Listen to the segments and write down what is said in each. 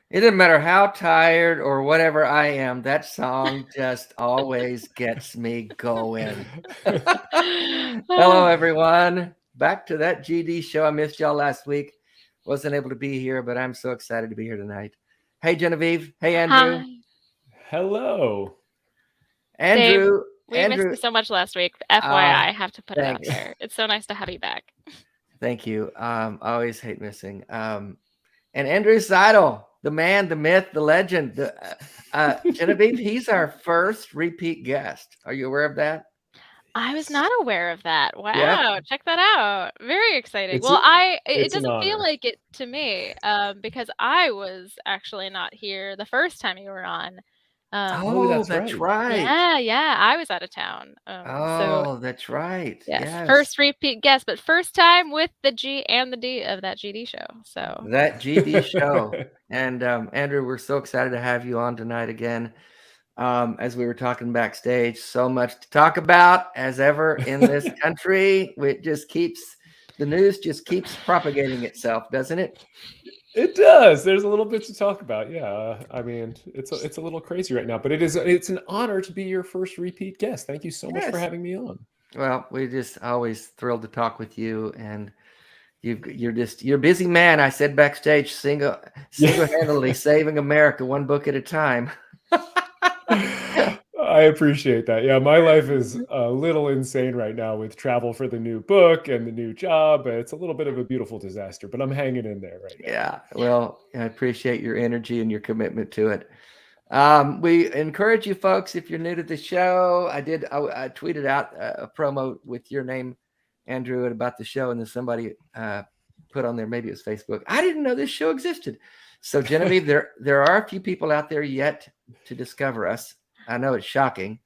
It doesn't matter how tired or whatever I am, that song just always gets me going. Hello, everyone. Back to that GD show. I missed y'all last week. Wasn't able to be here, but I'm so excited to be here tonight. Hey, Genevieve. Hey, Andrew. Hi. Hello. Andrew. We missed you so much last week. FYI, I have to put it out there. It's so nice to have you back. Thank you. I always hate missing. And Andrew Seidel, the man, the myth, the legend. Genevieve, he's our first repeat guest. Are you aware of that? I was not aware of that. Wow. Yep. Check that out. Very exciting. It doesn't feel like it to me because I was actually not here the first time you were on. That's right. Yeah. I was out of town. That's right. Yes. First repeat guest, but first time with the G and the D of that GD show. So that GD show. And Andrew, we're so excited to have you on tonight again. As we were talking backstage, so much to talk about as ever in this country. The news just keeps propagating itself, doesn't it? It does. There's a little bit to talk about. Yeah. I mean, it's a little crazy right now, but it's an honor to be your first repeat guest. Thank you so much for having me on. Well, we're just always thrilled to talk with you, and you're a busy man. I said backstage, single-handedly saving America one book at a time. I appreciate that. Yeah, my life is a little insane right now with travel for the new book and the new job. It's a little bit of a beautiful disaster, but I'm hanging in there right now. Yeah, well, I appreciate your energy and your commitment to it. We encourage you folks, if you're new to the show, I tweeted out a promo with your name, Andrew, about the show, and then somebody put on there, maybe it was Facebook, I didn't know this show existed. So Genevieve, there are a few people out there yet to discover us. I know it's shocking,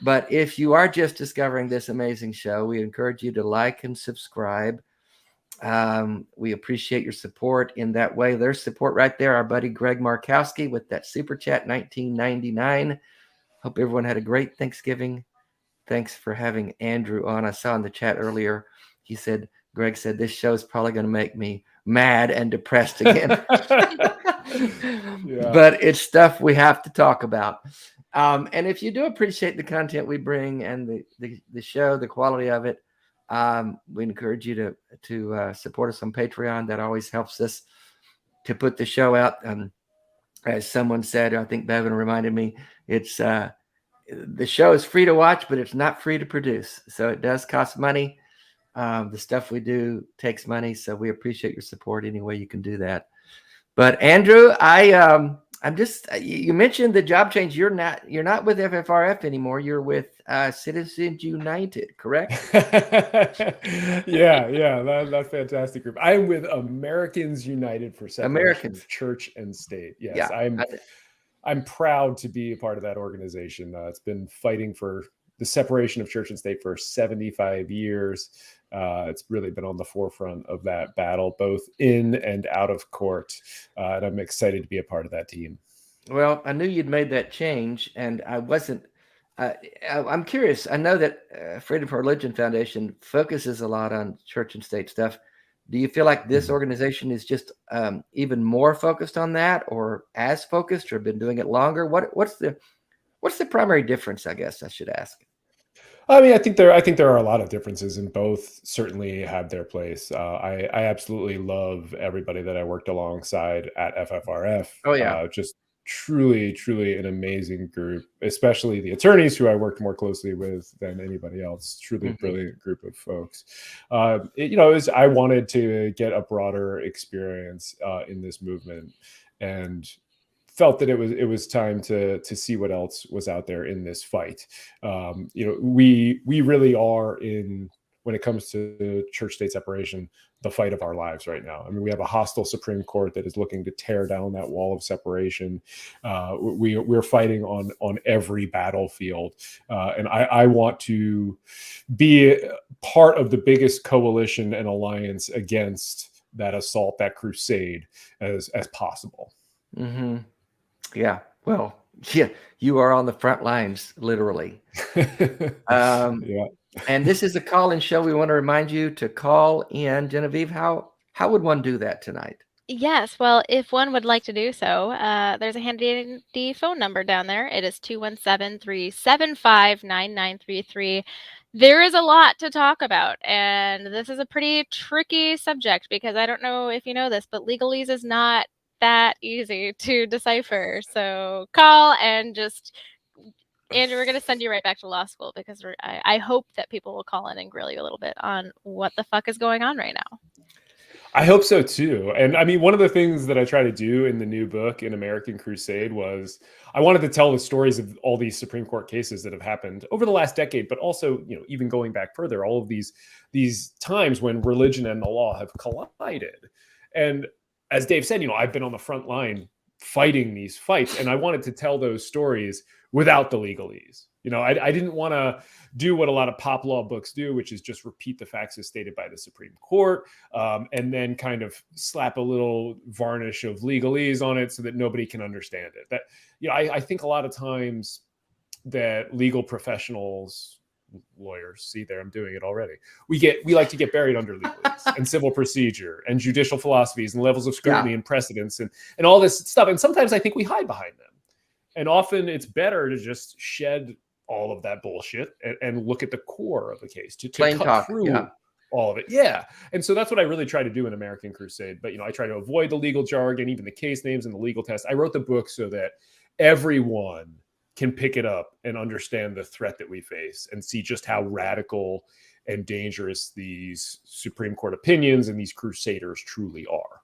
but if you are just discovering this amazing show, we encourage you to like and subscribe. We appreciate your support in that way. There's support right there. Our buddy Greg Markowski with that super chat, 1999. Hope everyone had a great Thanksgiving. Thanks for having Andrew on. I saw in the chat earlier, Greg said, this show is probably going to make me mad and depressed again. But it's stuff we have to talk about. And if you do appreciate the content we bring and the show, the quality of it, we encourage you to support us on Patreon. That always helps us to put the show out. As someone said, I think Bevan reminded me, it's the show is free to watch, but it's not free to produce. So it does cost money. The stuff we do takes money, so we appreciate your support any way you can do that. But Andrew, you mentioned the job change. You're not with FFRF anymore. You're with Citizens United, correct? Yeah, that fantastic group. I'm with Americans United for Separation of Church and State. Yes, yeah, I'm proud to be a part of that organization. It's been fighting for the separation of church and state for 75 years. It's really been on the forefront of that battle, both in and out of court. And I'm excited to be a part of that team. Well, I knew you'd made that change, and I wasn't. I'm curious. I know that Freedom for Religion Foundation focuses a lot on church and state stuff. Do you feel like this organization is just even more focused on that, or as focused, or been doing it longer? What's the primary difference, I guess I should ask? I mean, I think there are a lot of differences, and both certainly have their place. I absolutely love everybody that I worked alongside at FFRF. Oh yeah, just truly, truly an amazing group, especially the attorneys who I worked more closely with than anybody else. Truly brilliant group of folks. I wanted to get a broader experience in this movement, and felt that it was time to see what else was out there in this fight. We really are in, when it comes to church-state separation, the fight of our lives right now. I mean, we have a hostile Supreme Court that is looking to tear down that wall of separation. We're fighting on every battlefield. And I want to be part of the biggest coalition and alliance against that assault, that crusade, as possible. Mm-hmm. Yeah. Well, yeah, you are on the front lines, literally. Yeah. And this is a call-in show. We want to remind you to call in. Genevieve, how would one do that tonight? Yes, well, if one would like to do so, there's a handy phone number down there. It is 217-375-9933. There is a lot to talk about, and this is a pretty tricky subject because I don't know if you know this, but legalese is not that easy to decipher. So call and just... Andrew, we're going to send you right back to law school because I hope that people will call in and grill you a little bit on what the fuck is going on right now. I hope so too. And I mean, one of the things that I try to do in the new book, in American Crusade, was I wanted to tell the stories of all these Supreme Court cases that have happened over the last decade, but also, even going back further, all of these times when religion and the law have collided. And as Dave said, I've been on the front line fighting these fights, and I wanted to tell those stories without the legalese. I didn't want to do what a lot of pop law books do, which is just repeat the facts as stated by the Supreme Court, and then kind of slap a little varnish of legalese on it so that nobody can understand it. That, I think a lot of times that legal professionals, lawyers, see there, I'm doing it already. We like to get buried under legalese and civil procedure and judicial philosophies and levels of scrutiny and precedents and all this stuff. And sometimes I think we hide behind them. And often it's better to just shed all of that bullshit and look at the core of the case to cut through all of it. Yeah. And so that's what I really try to do in American Crusade. But, I try to avoid the legal jargon, even the case names and the legal tests. I wrote the book so that everyone can pick it up and understand the threat that we face and see just how radical and dangerous these Supreme Court opinions and these crusaders truly are.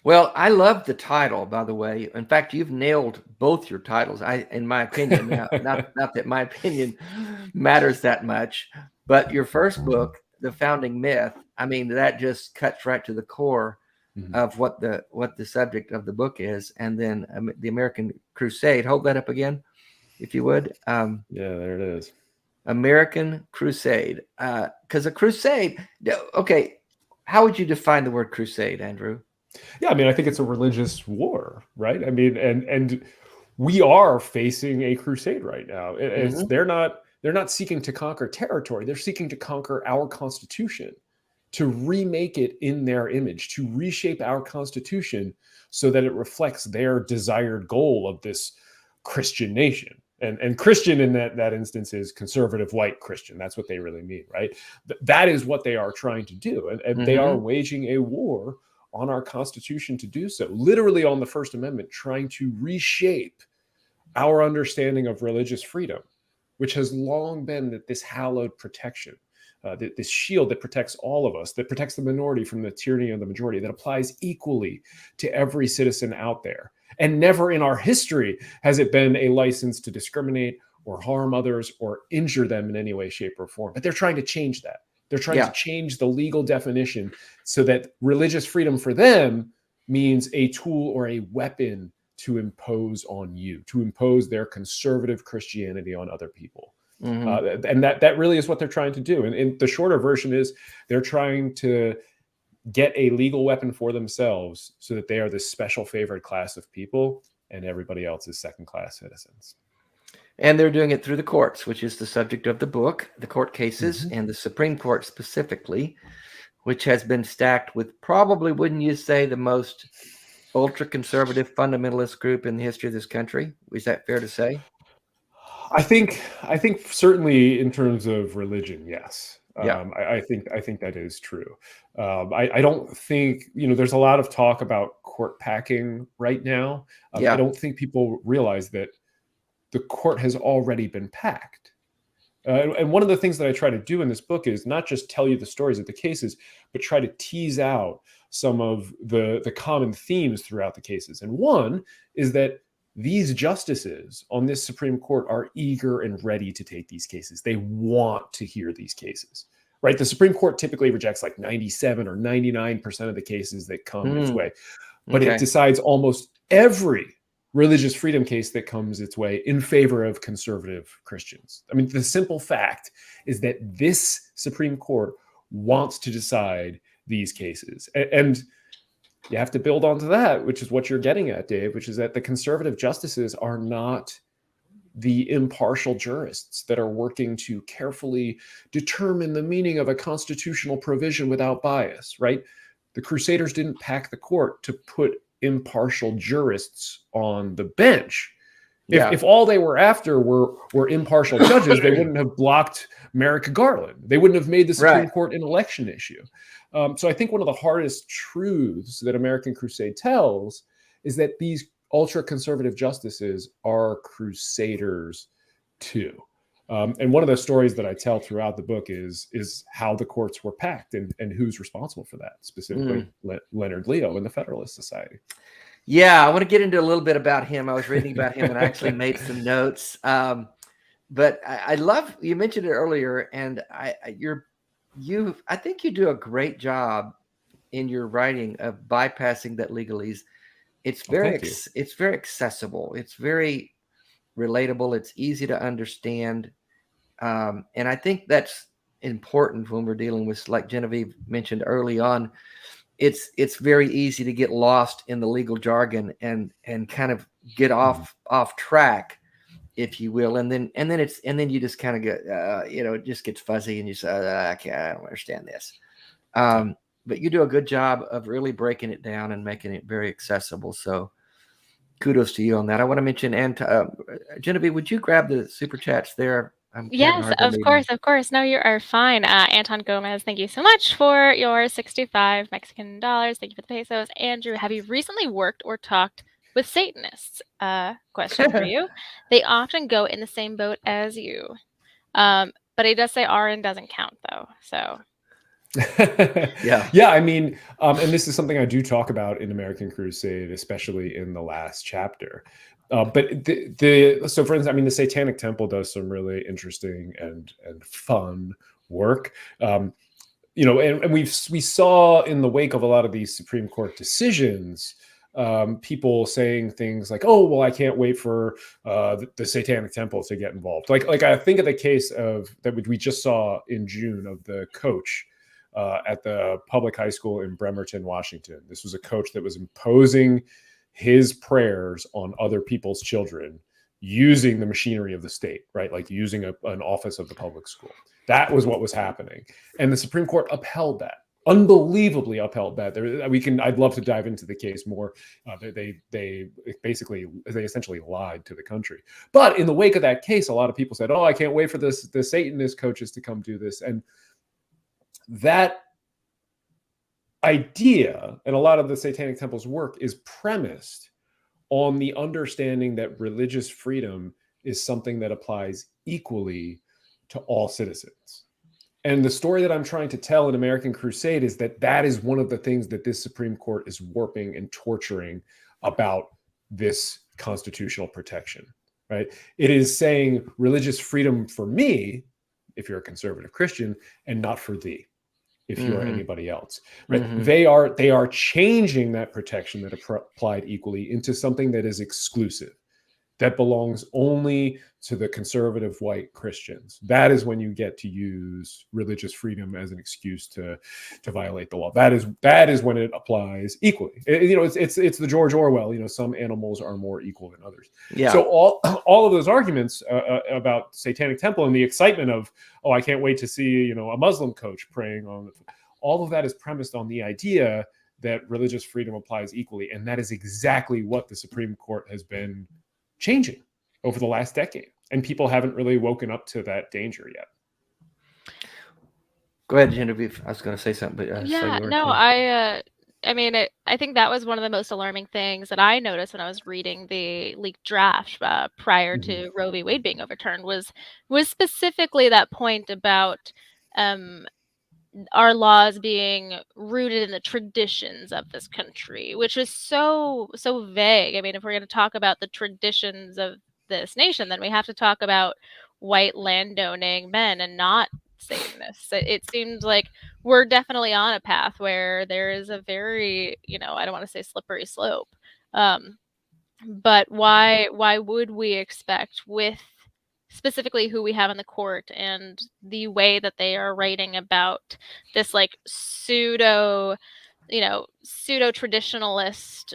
Well, I love the title, by the way. In fact, you've nailed both your titles, in my opinion. not that my opinion matters that much, but your first book, The Founding Myth, I mean, that just cuts right to the core of what the subject of the book is. And then the American Crusade. Hold that up again, if you would. Yeah, there it is. American Crusade. Because a crusade, okay, how would you define the word crusade, Andrew? Yeah, I mean, I think it's a religious war, right? I mean, and we are facing a crusade right now. They're not seeking to conquer territory. They're seeking to conquer our Constitution, to remake it in their image, to reshape our Constitution so that it reflects their desired goal of this Christian nation. And Christian in that instance is conservative white Christian. That's what they really mean, right? That is what they are trying to do. And they are waging a war on our Constitution to do so, literally on the First Amendment, trying to reshape our understanding of religious freedom, which has long been this hallowed protection, this shield that protects all of us, that protects the minority from the tyranny of the majority, that applies equally to every citizen out there. And never in our history has it been a license to discriminate or harm others or injure them in any way, shape, or form. But they're trying to change that. They're trying to change the legal definition so that religious freedom for them means a tool or a weapon to impose on you, to impose their conservative Christianity on other people. And that really is what they're trying to do. And the shorter version is they're trying to get a legal weapon for themselves so that they are this special favored class of people and everybody else is second-class citizens. And they're doing it through the courts, which is the subject of the book, the court cases, and the Supreme Court specifically, which has been stacked with probably, wouldn't you say, the most ultra-conservative fundamentalist group in the history of this country? Is that fair to say? I think certainly in terms of religion, yes. I think that is true. I don't think, there's a lot of talk about court packing right now. I don't think people realize that the court has already been packed. And one of the things that I try to do in this book is not just tell you the stories of the cases, but try to tease out some of the common themes throughout the cases. And one is that these justices on this Supreme Court are eager and ready to take these cases. They want to hear these cases, right? The Supreme Court typically rejects like 97 or 99% of the cases that come its way, but it decides almost every religious freedom case that comes its way in favor of conservative Christians. I mean, the simple fact is that this Supreme Court wants to decide these cases. And you have to build onto that, which is what you're getting at, Dave, which is that the conservative justices are not the impartial jurists that are working to carefully determine the meaning of a constitutional provision without bias, right? The Crusaders didn't pack the court to put impartial jurists on the bench. If all they were after were impartial judges, they wouldn't have blocked Merrick Garland. They wouldn't have made the Supreme Court an election issue. So I think one of the hardest truths that American Crusade tells is that these ultra-conservative justices are crusaders too. And one of the stories that I tell throughout the book is how the courts were packed and who's responsible for that, specifically Leonard Leo and the Federalist Society. Yeah, I want to get into a little bit about him. I was reading about him and I actually made some notes. But I love, you mentioned it earlier, and I think you do a great job in your writing of bypassing that legalese. It's very accessible. It's very relatable. It's easy to understand. And I think that's important when we're dealing with, like Genevieve mentioned early on, it's very easy to get lost in the legal jargon and kind of get off track, if you will. And then you just kind of get, it just gets fuzzy and you say, I don't understand this. But you do a good job of really breaking it down and making it very accessible. So kudos to you on that. I want to mention, Genevieve, would you grab the super chats there? Yes, of course. No, you are fine. Anton Gomez, thank you so much for your 65 Mexican dollars. Thank you for the pesos. Andrew, have you recently worked or talked with Satanists? Question for you. They often go in the same boat as you. But he does say RN doesn't count, though. So. I mean, and this is something I do talk about in American Crusade, especially in the last chapter. But so for instance, I mean, the Satanic Temple does some really interesting and fun work. And we saw in the wake of a lot of these Supreme Court decisions, people saying things like, "Oh, well, I can't wait for the Satanic Temple to get involved." Like I think of the case of that we just saw in June of the coach at the public high school in Bremerton, Washington. This was a coach that was imposing his prayers on other people's children using the machinery of the state, right? Like using an office of the public school. That was what was happening. And the Supreme Court upheld that, unbelievably upheld that. I'd love to dive into the case more. They essentially lied to the country. But in the wake of that case, a lot of people said, "Oh, I can't wait for the Satanist coaches to come do this." And that idea and a lot of the Satanic Temple's work is premised on the understanding that religious freedom is something that applies equally to all citizens. And the story that I'm trying to tell in American Crusade is that is one of the things that this Supreme Court is warping and torturing about this constitutional protection, right? It is saying religious freedom for me, if you're a conservative Christian, and not for thee, if you are anybody else, right? They are changing that protection that applied equally into something that is exclusive, that belongs only to the conservative white Christians. That is when you get to use religious freedom as an excuse to violate the law. That is when it applies equally. It's the George Orwell. Some animals are more equal than others. Yeah. So all of those arguments about Satanic Temple and the excitement of, oh, I can't wait to see a Muslim coach praying on. All of that is premised on the idea that religious freedom applies equally, and that is exactly what the Supreme Court has been changing over the last decade, and people haven't really woken up to that danger yet. Go ahead, Genevieve. I was going to say something, but yeah, no, I mean, I think that was one of the most alarming things that I noticed when I was reading the leaked draft prior to Roe v. Wade being overturned was specifically that point about our laws being rooted in the traditions of this country, which is so vague. I mean, if we're going to talk about the traditions of this nation, then we have to talk about white landowning men and not Satanists. It seems like we're definitely on a path where there is a very, I don't want to say slippery slope. But why would we expect, with specifically who we have in the court and the way that they are writing about this like pseudo traditionalist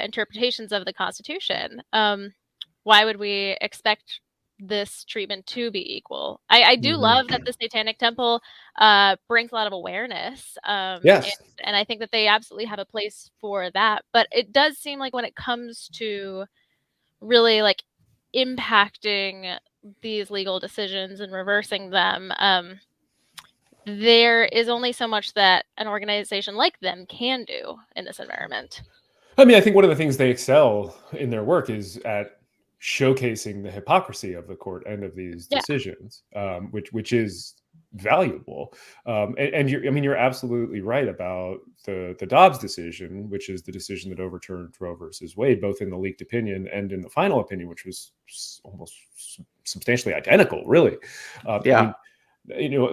interpretations of the Constitution, why would we expect this treatment to be equal? I do love that the Satanic Temple brings a lot of awareness. Yes. And I think that they absolutely have a place for that. But it does seem like when it comes to really like impacting these legal decisions and reversing them, there is only so much that an organization like them can do in this environment. I mean, I think one of the things they excel in their work is at showcasing the hypocrisy of the court and of these decisions, which is valuable. And you're absolutely right about the Dobbs decision, which is the decision that overturned Roe versus Wade, both in the leaked opinion and in the final opinion, which was almost substantially identical, really. I mean,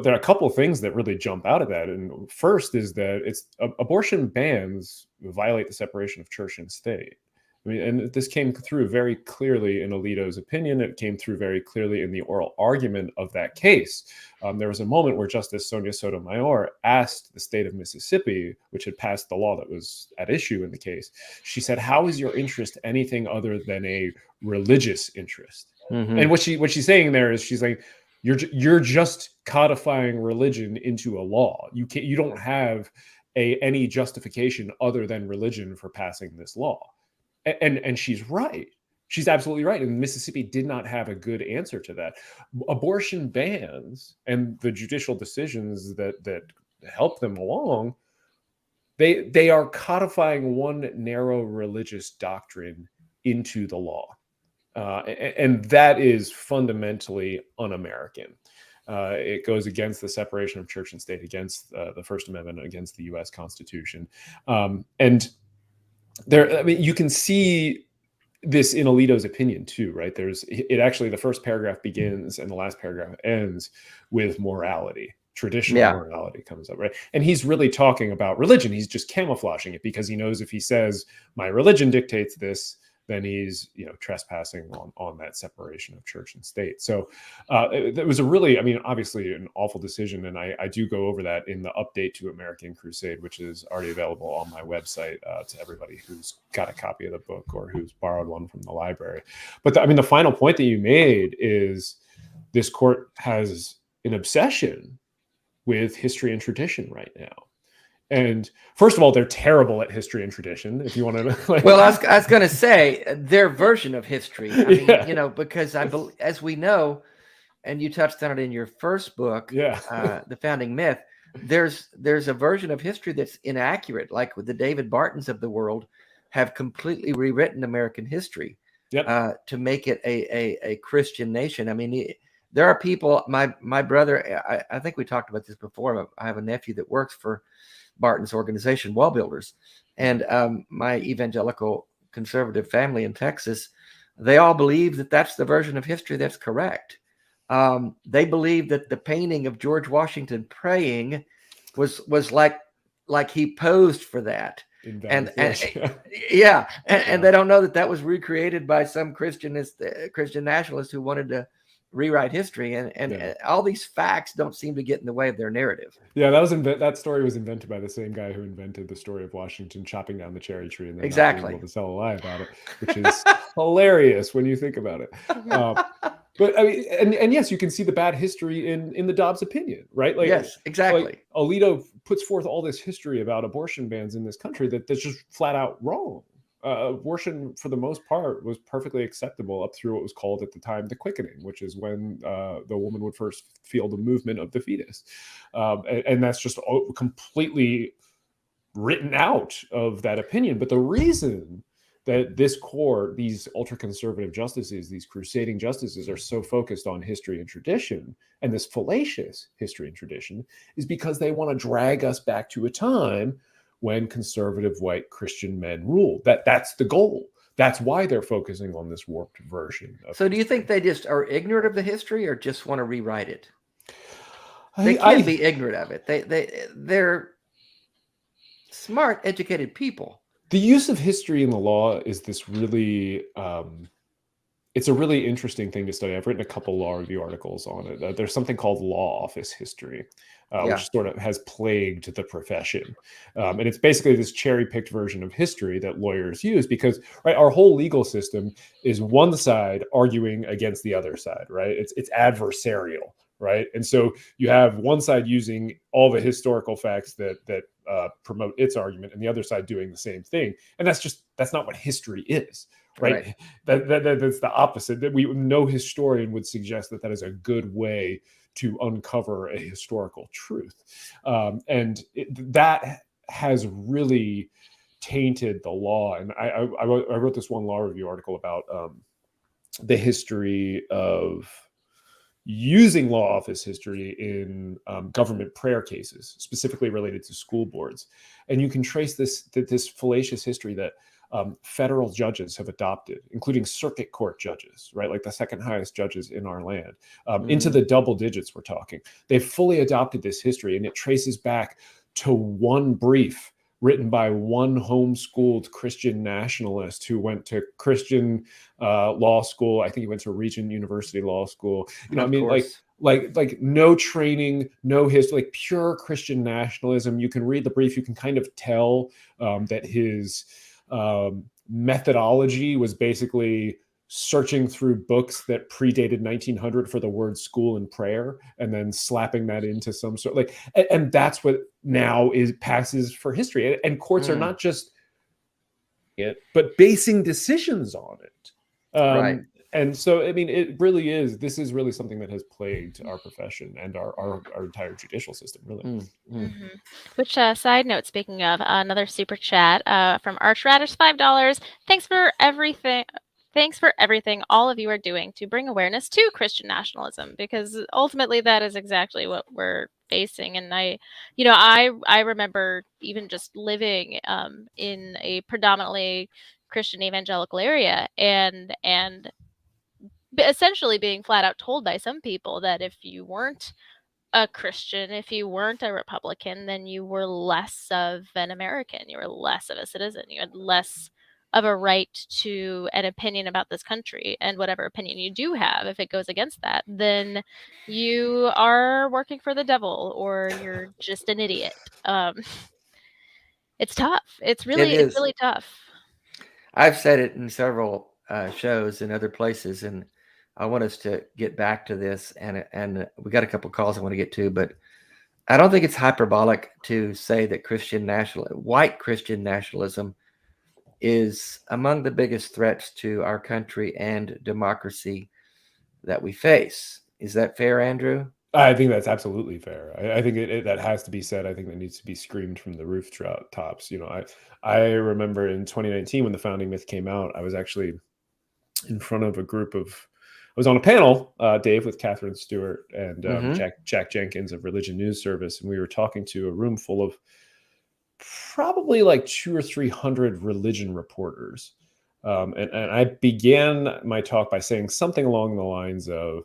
there are a couple of things that really jump out of that. And first is that abortion bans violate the separation of church and state. I mean, and this came through very clearly in Alito's opinion. It came through very clearly in the oral argument of that case. There was a moment where Justice Sonia Sotomayor asked the state of Mississippi, which had passed the law that was at issue in the case. She said, "How is your interest anything other than a religious interest?" And what she's saying there is, she's like, you're just codifying religion into a law. You don't have any justification other than religion for passing this law. And she's right. She's absolutely right. And Mississippi did not have a good answer to that. Abortion bans and the judicial decisions that help them along, they are codifying one narrow religious doctrine into the law. And that is fundamentally un-American. It goes against the separation of church and state, against the First Amendment, against the U.S. Constitution. And there, I mean, you can see this in Alito's opinion too, right? Actually, the first paragraph begins and the last paragraph ends with morality. Traditional morality comes up, right? And he's really talking about religion. He's just camouflaging it because he knows if he says my religion dictates this, then he's trespassing on that separation of church and state. So it was obviously an awful decision, and I do go over that in the update to American Crusade, which is already available on my website to everybody who's got a copy of the book or who's borrowed one from the library. But the final point that you made is this court has an obsession with history and tradition right now. And first of all, they're terrible at history and tradition. If you want to, well, I was going to say their version of history. I mean, because as we know, and you touched on it in your first book, The Founding Myth. There's a version of history that's inaccurate, like with the David Bartons of the world, have completely rewritten American history to make it a Christian nation. I mean, there are people. My brother, I think we talked about this before. I have a nephew that works for Barton's organization, Wall Builders, and my evangelical conservative family in Texas, they all believe that that's the version of history that's correct. They believe that the painting of George Washington praying was like he posed for that, and they don't know that was recreated by some Christian nationalist who wanted to rewrite history, and all these facts don't seem to get in the way of their narrative. That story was invented by the same guy who invented the story of Washington chopping down the cherry tree and then not being able to tell a lie about it, which is hilarious when you think about it. But I mean, and yes, you can see the bad history in the Dobbs opinion, right? Like, yes, exactly. Like Alito puts forth all this history about abortion bans in this country that's just flat out wrong. abortion, for the most part, was perfectly acceptable up through what was called at the time the quickening, which is when the woman would first feel the movement of the fetus. And that's just completely written out of that opinion. But the reason that this court, these ultra-conservative justices, these crusading justices, are so focused on history and tradition, and this fallacious history and tradition, is because they want to drag us back to a time when conservative white Christian men ruled. That's the goal. That's why they're focusing on this warped version. So do you think they just are ignorant of the history, or just want to rewrite it? They can't be ignorant of it. They're smart, educated people. The use of history in the law is this really, it's a really interesting thing to study. I've written a couple law review articles on it. There's something called law office history, which sort of has plagued the profession. And it's basically this cherry-picked version of history that lawyers use because, right, our whole legal system is one side arguing against the other side, right? It's adversarial, right? And so you have one side using all the historical facts that promote its argument, and the other side doing the same thing. And that's not what history is. Right. That's the opposite. That no historian would suggest that is a good way to uncover a historical truth. And that has really tainted the law. And I wrote this one law review article about the history of using law office history in government prayer cases, specifically related to school boards. And you can trace this fallacious history that federal judges have adopted, including circuit court judges, right? Like the second highest judges in our land, into the double digits we're talking. They've fully adopted this history, and it traces back to one brief written by one homeschooled Christian nationalist who went to Christian law school. I think he went to Regent University Law School. You know, I mean, like no training, no history, like pure Christian nationalism. You can read the brief, you can kind of tell that his methodology was basically searching through books that predated 1900 for the word school and prayer, and then slapping that into some sort and that's what now passes for history. And courts are not just it, but basing decisions on it. Right. And so, I mean, this is really something that has plagued our profession and our entire judicial system, really. Which, side note, speaking of, another super chat from Archradish, $5. Thanks for everything all of you are doing to bring awareness to Christian nationalism, because ultimately that is exactly what we're facing. And I remember even just living in a predominantly Christian evangelical area and essentially being flat out told by some people that if you weren't a Christian, if you weren't a Republican, then you were less of an American, you were less of a citizen, you had less of a right to an opinion about this country. And whatever opinion you do have, if it goes against that, then you are working for the devil, or you're just an idiot. It's tough. It's really tough. I've said it in several shows in other places, and I want us to get back to this, and we got a couple calls I want to get to, but I don't think it's hyperbolic to say that white Christian nationalism is among the biggest threats to our country and democracy that we face. Is that fair, Andrew? I think that's absolutely fair. I think that has to be said. I think that needs to be screamed from the rooftops. You know, I remember in 2019 when the founding myth came out, I was actually in front of a group of, I was on a panel, Dave, with Catherine Stewart and Jack Jenkins of Religion News Service, and we were talking to a room full of probably like 200 or 300 religion reporters. And I began my talk by saying something along the lines of,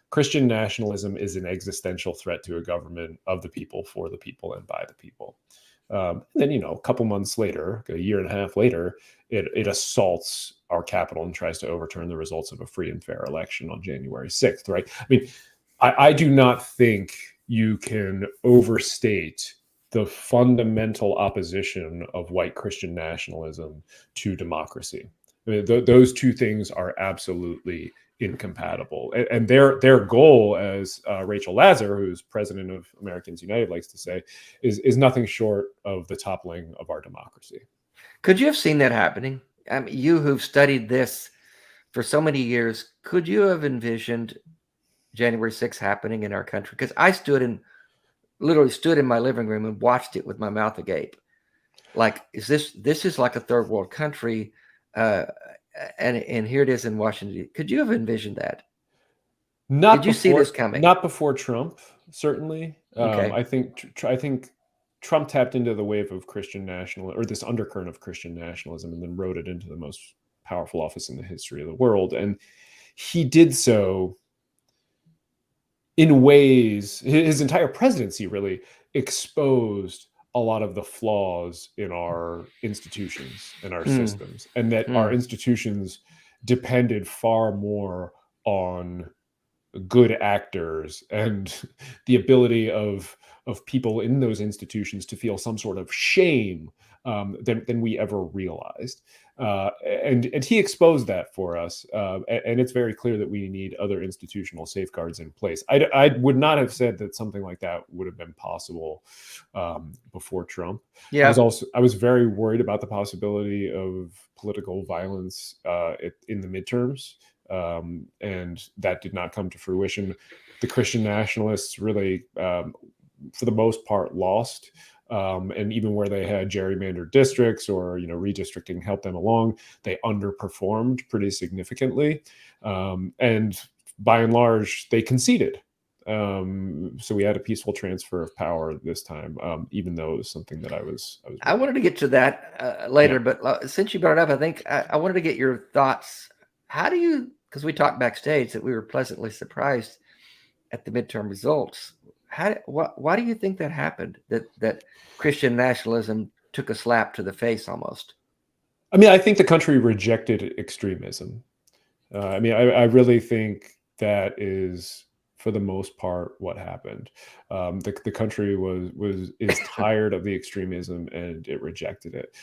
Christian nationalism is an existential threat to a government of the people, for the people, and by the people. And then, a couple months later, a year and a half later, it assaults our capital and tries to overturn the results of a free and fair election on January 6th, right? I mean, I do not think you can overstate the fundamental opposition of white Christian nationalism to democracy. I mean, those two things are absolutely incompatible. And their goal, as Rachel Lazar, who's president of Americans United, likes to say, is nothing short of the toppling of our democracy. Could you have seen that happening? you who've studied this for so many years, could you have envisioned January 6th happening in our country? Because I literally stood in my living room and watched it with my mouth agape. Like, this is like a third world country, and here it is in Washington. Could you have envisioned that? Did you see this coming? Not before Trump, certainly. Okay. I think Trump tapped into the wave of Christian nationalism, or this undercurrent of Christian nationalism, and then rode it into the most powerful office in the history of the world. And he did so in ways, his entire presidency really exposed a lot of the flaws in our institutions and our systems, and that our institutions depended far more on good actors and the ability of people in those institutions to feel some sort of shame than we ever realized. And he exposed that for us. And it's very clear that we need other institutional safeguards in place. I would not have said that something like that would have been possible before Trump. Yeah. I was very worried about the possibility of political violence in the midterms. And that did not come to fruition. The Christian nationalists really, for the most part, lost. And even where they had gerrymandered districts or redistricting helped them along, they underperformed pretty significantly. And by and large, they conceded. So we had a peaceful transfer of power this time, even though it was something that I wanted to get to that later, yeah. But since you brought it up, I think I wanted to get your thoughts. Because we talked backstage that we were pleasantly surprised at the midterm results. Why do you think that happened? That Christian nationalism took a slap to the face almost? I mean, I think the country rejected extremism. I really think that is, for the most part, what happened. The country is tired of the extremism, and it rejected it.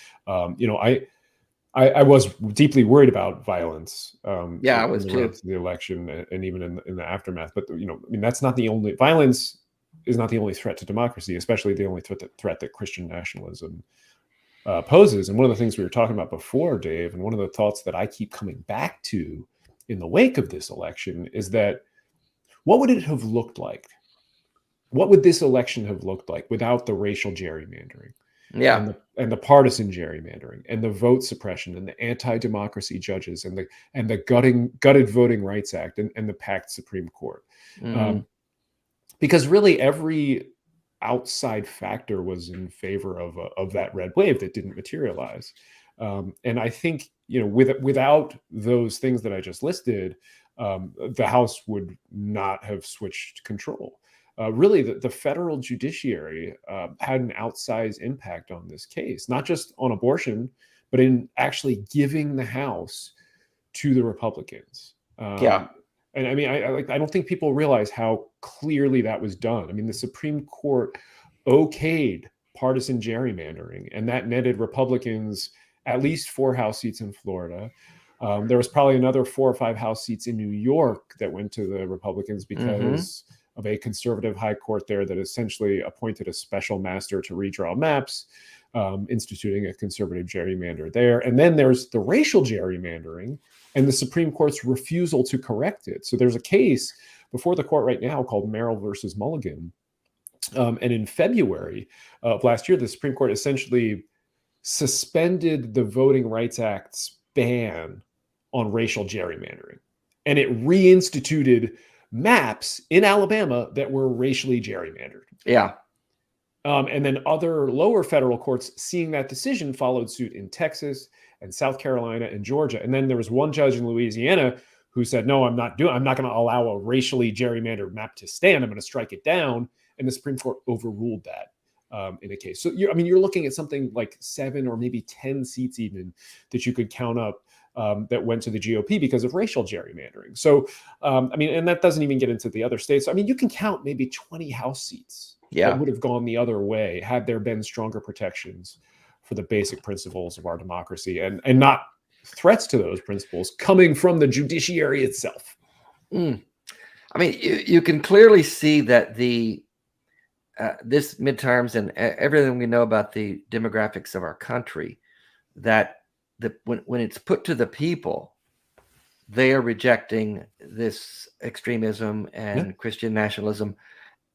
I was deeply worried about violence. I was too. The election and even in the aftermath. But that's not the only violence. Is not the only threat to democracy, especially the only threat that Christian nationalism poses. And one of the things we were talking about before, Dave, and one of the thoughts that I keep coming back to in the wake of this election is that what would it have looked like? What would this election have looked like without the racial gerrymandering? Yeah. And the partisan gerrymandering and the vote suppression and the anti-democracy judges and the gutted Voting Rights Act and the packed Supreme Court. Mm-hmm. Because really every outside factor was in favor of that red wave that didn't materialize. And I think, without those things that I just listed, the House would not have switched control. Really, the federal judiciary had an outsized impact on this case, not just on abortion, but in actually giving the House to the Republicans. And I don't think people realize how clearly that was done. I mean, the Supreme Court okayed partisan gerrymandering, and that netted Republicans at least 4 House seats in Florida. There was probably another 4 or 5 House seats in New York that went to the Republicans because of a conservative high court there that essentially appointed a special master to redraw maps, instituting a conservative gerrymander there. And then there's the racial gerrymandering and the Supreme Court's refusal to correct it. So there's a case before the court right now called Merrill versus Mulligan. And in February of last year, the Supreme Court essentially suspended the Voting Rights Act's ban on racial gerrymandering. And it reinstituted maps in Alabama that were racially gerrymandered. Yeah. And then other lower federal courts, seeing that decision, followed suit in Texas and South Carolina and Georgia. And then there was one judge in Louisiana who said, no, I'm not going to allow a racially gerrymandered map to stand. I'm going to strike it down. And the Supreme Court overruled that in a case. So you're looking at something like 7 or maybe 10 seats even that you could count up that went to the GOP because of racial gerrymandering. So, and that doesn't even get into the other states. You can count maybe 20 House seats that would have gone the other way had there been stronger protections for the basic principles of our democracy and not threats to those principles coming from the judiciary itself. You can clearly see that this midterms and everything we know about the demographics of our country, that when it's put to the people, they are rejecting this extremism and Christian nationalism,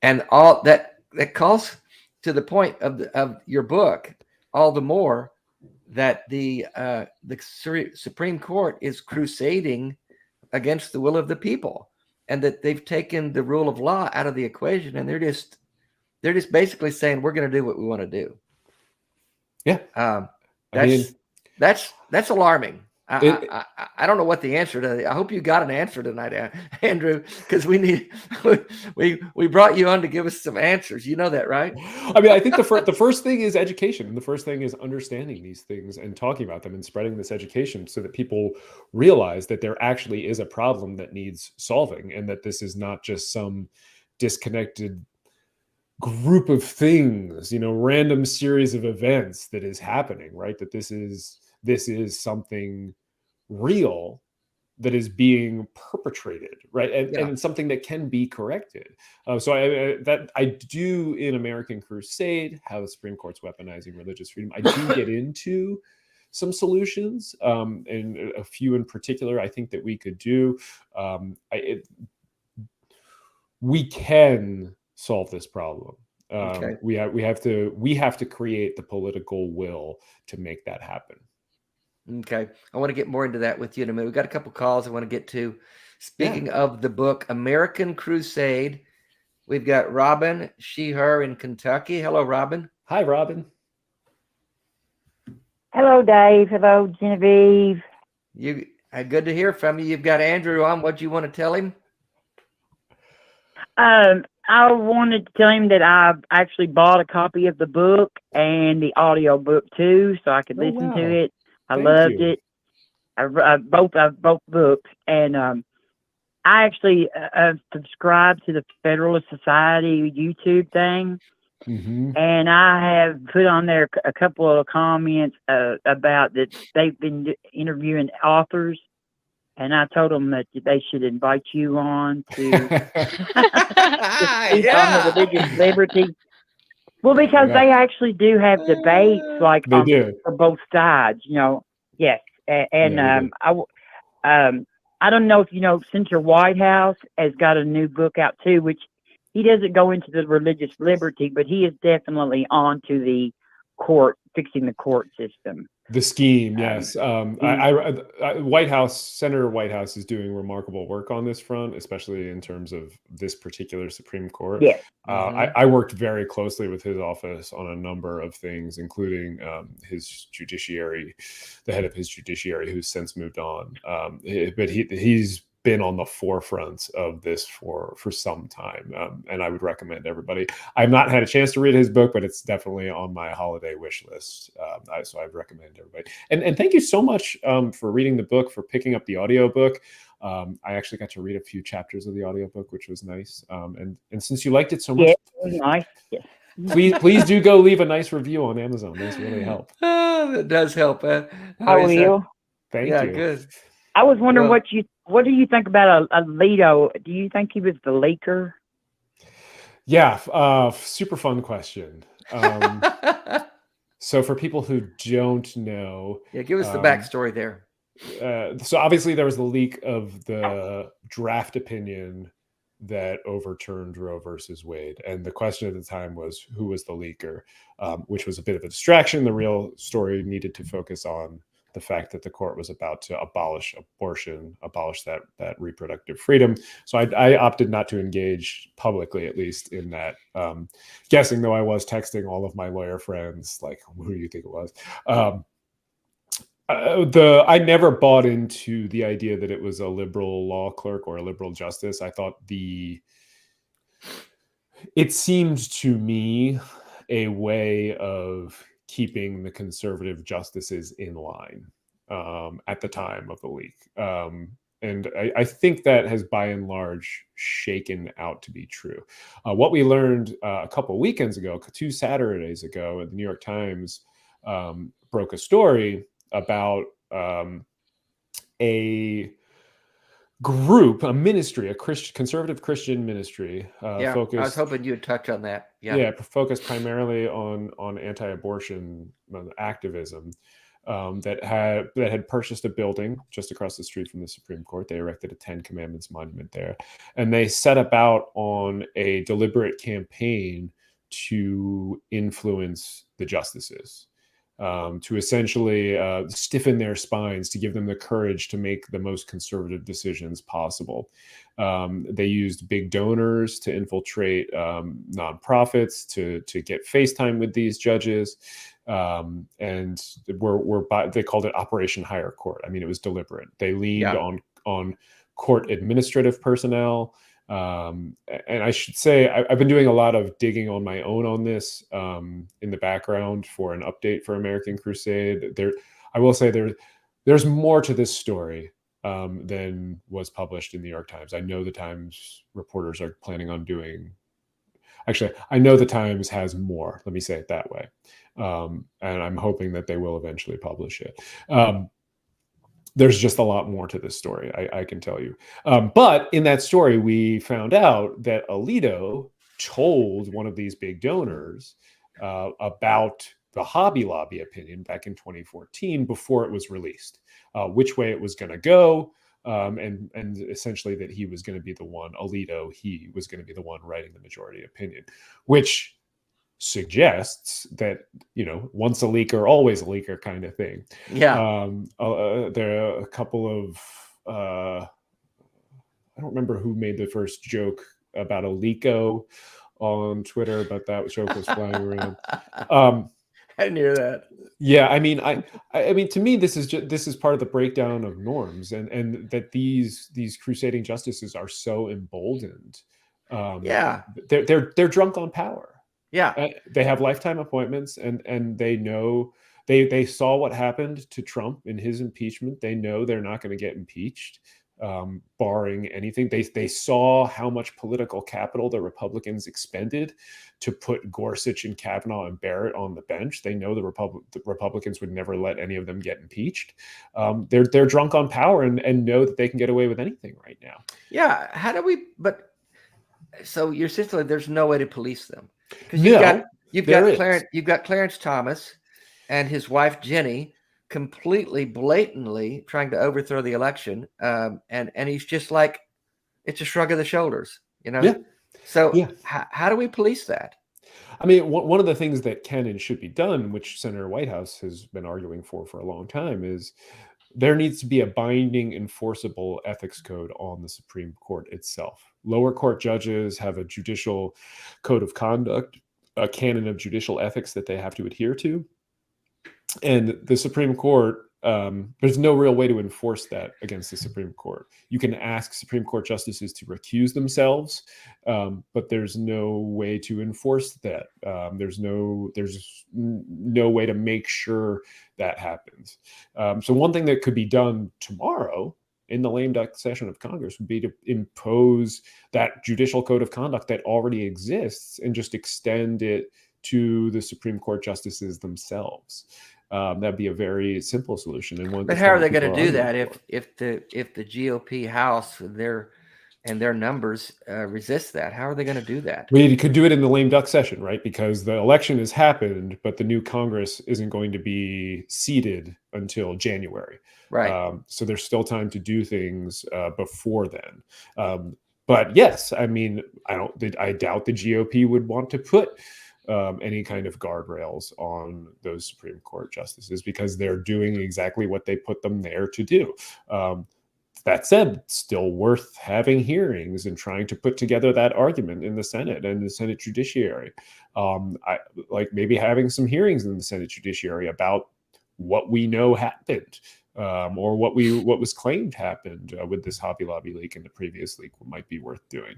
and all that calls to the point of your book, all the more that the Supreme Court is crusading against the will of the people, and that they've taken the rule of law out of the equation, and they're just basically saying we're going to do what we want to do. Yeah, that's alarming. I don't know what the answer to. I hope you got an answer tonight, Andrew, because we brought you on to give us some answers. You know that, right? I mean, I think the first thing is education. The first thing is understanding these things and talking about them and spreading this education so that people realize that there actually is a problem that needs solving, and that this is not just some disconnected group of things, random series of events that is happening, right? That this is something real that is being perpetrated, right? And something that can be corrected. So I do in American Crusade, how the Supreme Court's weaponizing religious freedom. I do get into some solutions, and a few in particular I think that we could do. We can solve this problem. We have to create the political will to make that happen. Okay. I want to get more into that with you in a minute. We've got a couple calls I want to get to. Speaking of the book, American Crusade, we've got Robin, she, her in Kentucky. Hello, Robin. Hi, Robin. Hello, Dave. Hello, Genevieve. Good to hear from you. You've got Andrew on. What do you want to tell him? I wanted to tell him that I actually bought a copy of the book and the audio book too, so I could listen to it. I loved it. Both books, and I actually subscribed to the Federalist Society YouTube thing, and I have put on there a couple of comments about that they've been interviewing authors, and I told them that they should invite you on to speak on the religious liberty. Well, because they actually do have debates, like for both sides, Yes, and I don't know if you know, Senator Whitehouse has got a new book out too, which he doesn't go into the religious liberty, but he is definitely on to the fixing the court system. The scheme, yes. Senator Whitehouse is doing remarkable work on this front, especially in terms of this particular Supreme Court. Yes. I worked very closely with his office on a number of things, including his judiciary, the head of his judiciary, who's since moved on. But he's been on the forefront of this for some time, and I would recommend everybody. I've not had a chance to read his book, but it's definitely on my holiday wish list. So I'd recommend everybody. And thank you so much for reading the book, for picking up the audiobook. I actually got to read a few chapters of the audiobook, which was nice. And since you liked it so much, nice. Yes. please do go leave a nice review on Amazon. Those really help. That does help. I will. Thank you. Good. I was wondering what do you think about Alito? Do you think he was the leaker? Yeah, super fun question. So for people who don't know, give us the backstory there. So obviously there was the leak of the draft opinion that overturned Roe versus Wade, and the question at the time was who was the leaker, which was a bit of a distraction. The real story needed to focus on the fact that the court was about to abolish abortion, abolish that reproductive freedom. So I opted not to engage publicly, at least in that, guessing, though I was texting all of my lawyer friends, like, who do you think it was? I never bought into the idea that it was a liberal law clerk or a liberal justice. I thought it seemed to me a way of keeping the conservative justices in line at the time of the leak. And I think that has by and large shaken out to be true. What we learned a couple of weekends ago, 2 Saturdays ago, the New York Times broke a story about a group, a ministry, a conservative Christian ministry. Focused, I was hoping you'd touch on that. Focused primarily on anti-abortion activism, that had purchased a building just across the street from the Supreme Court. They erected a 10 Commandments monument there, and they set about on a deliberate campaign to influence the justices, to essentially stiffen their spines, to give them the courage to make the most conservative decisions possible. They used big donors to infiltrate nonprofits to get FaceTime with these judges. And they called it Operation Higher Court. I mean, it was deliberate. They leaned on court administrative personnel. And I should say, I've been doing a lot of digging on my own on this in the background for an update for American Crusade. I will say there's more to this story than was published in the New York Times. I know the Times reporters are planning on doing. Actually, I know the Times has more. Let me say it that way. And I'm hoping that they will eventually publish it. There's just a lot more to this story, I can tell you. But in that story, we found out that Alito told one of these big donors about the Hobby Lobby opinion back in 2014 before it was released, which way it was going to go, and essentially that he was going to be the one, Alito, he was going to be the one writing the majority opinion, which suggests that, once a leaker, always a leaker kind of thing. Yeah. There are a couple of, I don't remember who made the first joke about Alico on Twitter, but that joke was flying around. I didn't hear that. Yeah, I mean, I mean, to me, this is part of the breakdown of norms, and that these crusading justices are so emboldened. They're drunk on power. Yeah, they have lifetime appointments, and they know they saw what happened to Trump in his impeachment. They know they're not going to get impeached, barring anything. They saw how much political capital the Republicans expended to put Gorsuch and Kavanaugh and Barrett on the bench. They know the Republicans would never let any of them get impeached. They're drunk on power and know that they can get away with anything right now. Yeah, how do we? But so you're essentially there's no way to police them. Because you've got Clarence Thomas and his wife Jenny completely blatantly trying to overthrow the election, and he's just like, it's a shrug of the shoulders, So how do we police that? I mean, one of the things that can and should be done, which Senator Whitehouse has been arguing for a long time, is there needs to be a binding, enforceable ethics code on the Supreme Court itself. Lower court judges have a judicial code of conduct, a canon of judicial ethics that they have to adhere to. And the Supreme Court, there's no real way to enforce that against the Supreme Court. You can ask Supreme Court justices to recuse themselves, but there's no way to enforce that. There's no way to make sure that happens. So one thing that could be done tomorrow in the lame duck session of Congress would be to impose that judicial code of conduct that already exists and just extend it to the Supreme Court justices themselves. That'd be a very simple solution. But how are they going to do that if the GOP House and their numbers resist that? How are they going to do that? We could do it in the lame duck session, right? Because the election has happened, but the new Congress isn't going to be seated until January. Right. So there's still time to do things before then. But yes, I mean, I doubt the GOP would want to put any kind of guardrails on those Supreme Court justices because they're doing exactly what they put them there to do. That said, it's still worth having hearings and trying to put together that argument in the Senate and the Senate Judiciary. Like maybe having some hearings in the Senate Judiciary about what we know happened, or what was claimed happened with this Hobby Lobby leak and the previous leak might be worth doing,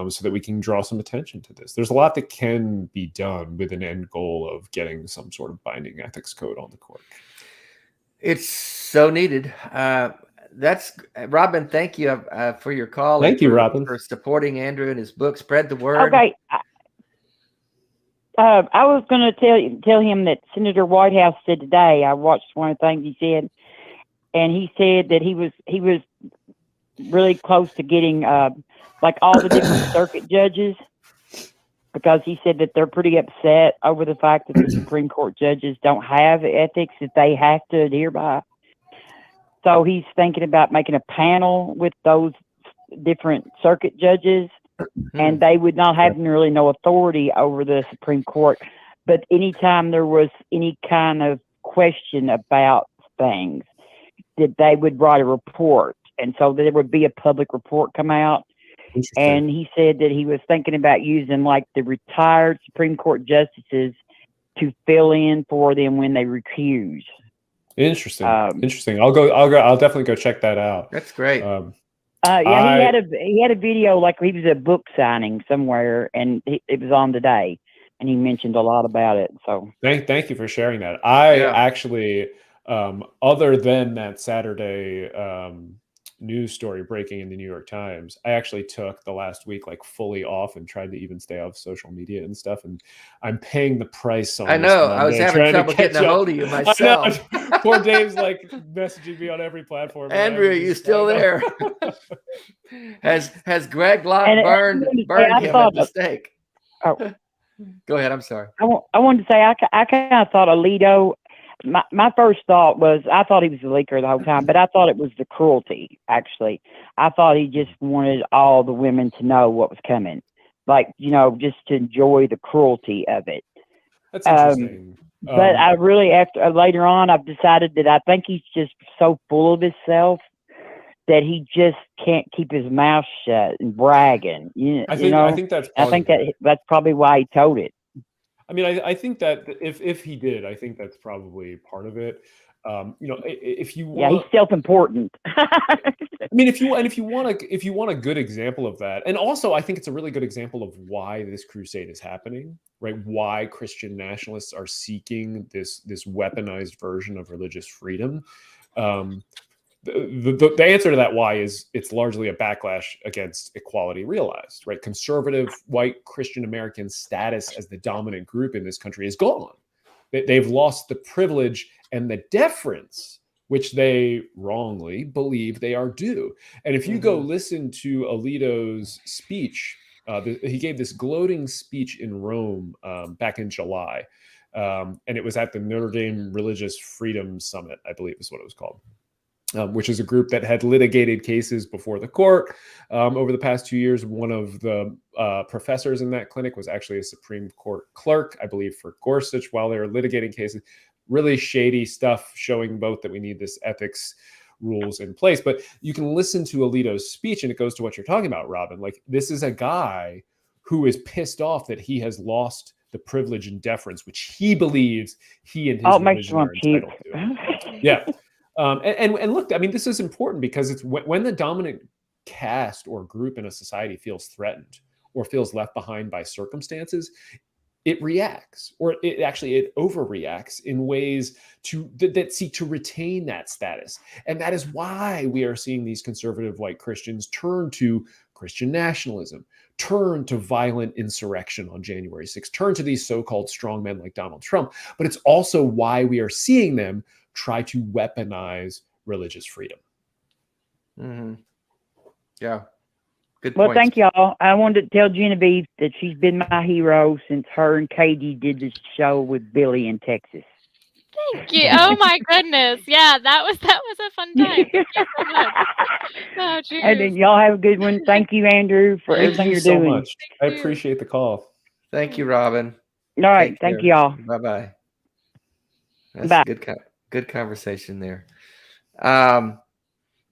so that we can draw some attention to this. There's a lot that can be done with an end goal of getting some sort of binding ethics code on the court. It's so needed. That's Robin. Thank you for your call. Thank you, Robin, for supporting Andrew and his book. Spread the word. Okay. I was going to tell him that Senator Whitehouse said today. I watched one of the things he said, and he said that he was really close to getting like all the different circuit judges because he said that they're pretty upset over the fact that the Supreme Court judges don't have ethics that they have to adhere by. So he's thinking about making a panel with those different circuit judges, and they would not have really no authority over the Supreme Court. But anytime there was any kind of question about things, that they would write a report. And so there would be a public report come out. And he said that he was thinking about using like the retired Supreme Court justices to fill in for them when they recuse. Interesting. I'll definitely go check that out. That's great. Yeah, he had a video, like he was at a book signing somewhere, and it was on today, and he mentioned a lot about it. So thank you for sharing that. I actually, other than that Saturday news story breaking in the New York Times, I actually took the last week like fully off and tried to even stay off social media and stuff. And I'm paying the price on I know. I was having trouble getting a hold of you myself. Poor Dave's like messaging me on every platform. Andrew, are you still there? Has Greg Locke burned him at the stake? Oh. Go ahead. I'm sorry. I wanted to say I kind of thought Alito. My first thought was I thought he was the leaker the whole time, but I thought it was the cruelty. Actually, I thought he just wanted all the women to know what was coming, like just to enjoy the cruelty of it. That's interesting. But I really, after later on, I've decided that I think he's just so full of himself that he just can't keep his mouth shut and bragging. I think that's probably why he told it. I mean, I think that if he did, I think that's probably part of it. If you want, he's self-important. I mean, if you want a good example of that, and also I think it's a really good example of why this crusade is happening, right? Why Christian nationalists are seeking this weaponized version of religious freedom. The answer to that why is it's largely a backlash against equality realized, right? Conservative white Christian American status as the dominant group in this country is gone. They've lost the privilege and the deference which they wrongly believe they are due. And if you go listen to Alito's speech, he gave this gloating speech in Rome back in July, and it was at the Notre Dame Religious Freedom Summit, I believe is what it was called. Which is a group that had litigated cases before the court over the past 2 years. One of the professors in that clinic was actually a Supreme Court clerk, I believe, for Gorsuch while they were litigating cases. Really shady stuff showing both that we need this ethics rules in place. But you can listen to Alito's speech and it goes to what you're talking about, Robin. Like, this is a guy who is pissed off that he has lost the privilege and deference, which he believes he and his religion are entitled to. Yeah. And look, I mean, this is important because it's when the dominant caste or group in a society feels threatened or feels left behind by circumstances, it reacts, or it overreacts in ways that seek to retain that status. And that is why we are seeing these conservative white Christians turn to Christian nationalism, turn to violent insurrection on January 6th, turn to these so-called strongmen like Donald Trump. But it's also why we are seeing them try to weaponize religious freedom. Mm-hmm. Yeah. Good well, points. Thank y'all. I wanted to tell Genevieve that she's been my hero since her and Katie did this show with Billy in Texas. Thank you. Oh my goodness. Yeah, that was a fun time. Thank you so much. Oh, cheers. And then y'all have a good one. Thank you, Andrew, for everything you're doing. Much. I appreciate the call. Thank you, Robin. All right. Thank y'all. Bye-bye. That's Bye. Good conversation there.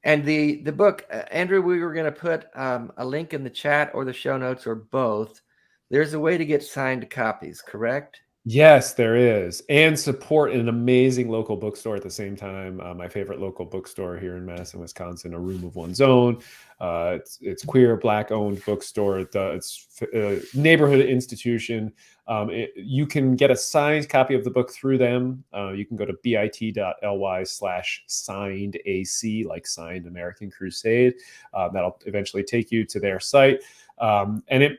And the book, Andrew, we were going to put a link in the chat or the show notes or both. There's a way to get signed copies, correct? Yes, there is. And support an amazing local bookstore at the same time. My favorite local bookstore here in Madison, Wisconsin, A Room of One's Own. It's queer, Black-owned bookstore. It's a neighborhood institution. You can get a signed copy of the book through them. You can go to bit.ly/signedac, like Signed American Crusade. That'll eventually take you to their site. And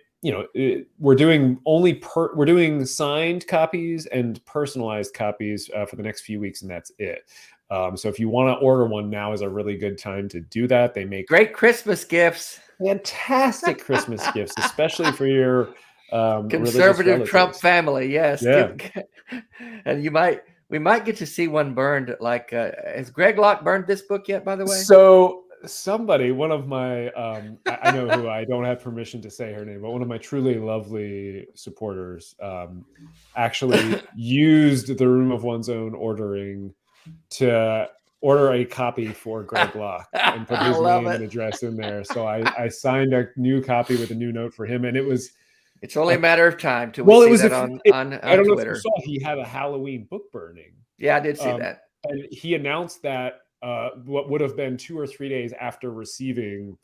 we're doing we're doing signed copies and personalized copies for the next few weeks, and that's it. So if you want to order one, now is a really good time to do that. They make great Christmas gifts, fantastic Christmas gifts, especially for your conservative Trump family. Yes. Yeah. And we might get to see one burned. Like, has Greg Locke burned this book yet, by the way? So somebody, one of my, I know who, I don't have permission to say her name, but one of my truly lovely supporters actually used the Room of One's Own ordering to order a copy for Greg Locke and put his name and address in there. So I signed a new copy with a new note for him, and it's only a matter of time till we see that on I don't know Twitter. if you saw, he had a Halloween book burning. Yeah, I did see that. And he announced that what would have been 2 or 3 days after receiving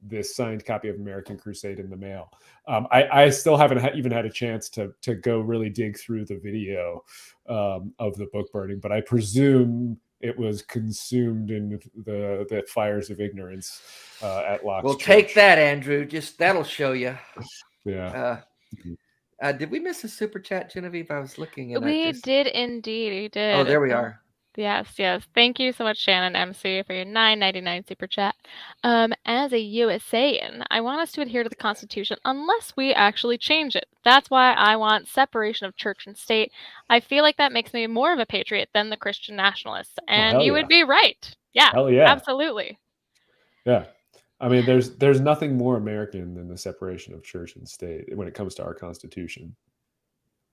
this signed copy of American Crusade in the mail. I still haven't even had a chance to go really dig through the video of the book burning, but I presume it was consumed in the fires of ignorance at Locke's church. Take that, Andrew. That'll show you. Yeah. Did we miss a super chat, Genevieve? I was looking at it. We did indeed. We did. Oh, there we are. Yes. Thank you so much, Shannon MC, for your $9.99 super chat. As a USAian, I want us to adhere to the Constitution unless we actually change it. That's why I want separation of church and state. I feel like that makes me more of a patriot than the Christian nationalists. And you would be right. Yeah. Hell yeah. Absolutely. Yeah. I mean, there's nothing more American than the separation of church and state when it comes to our Constitution.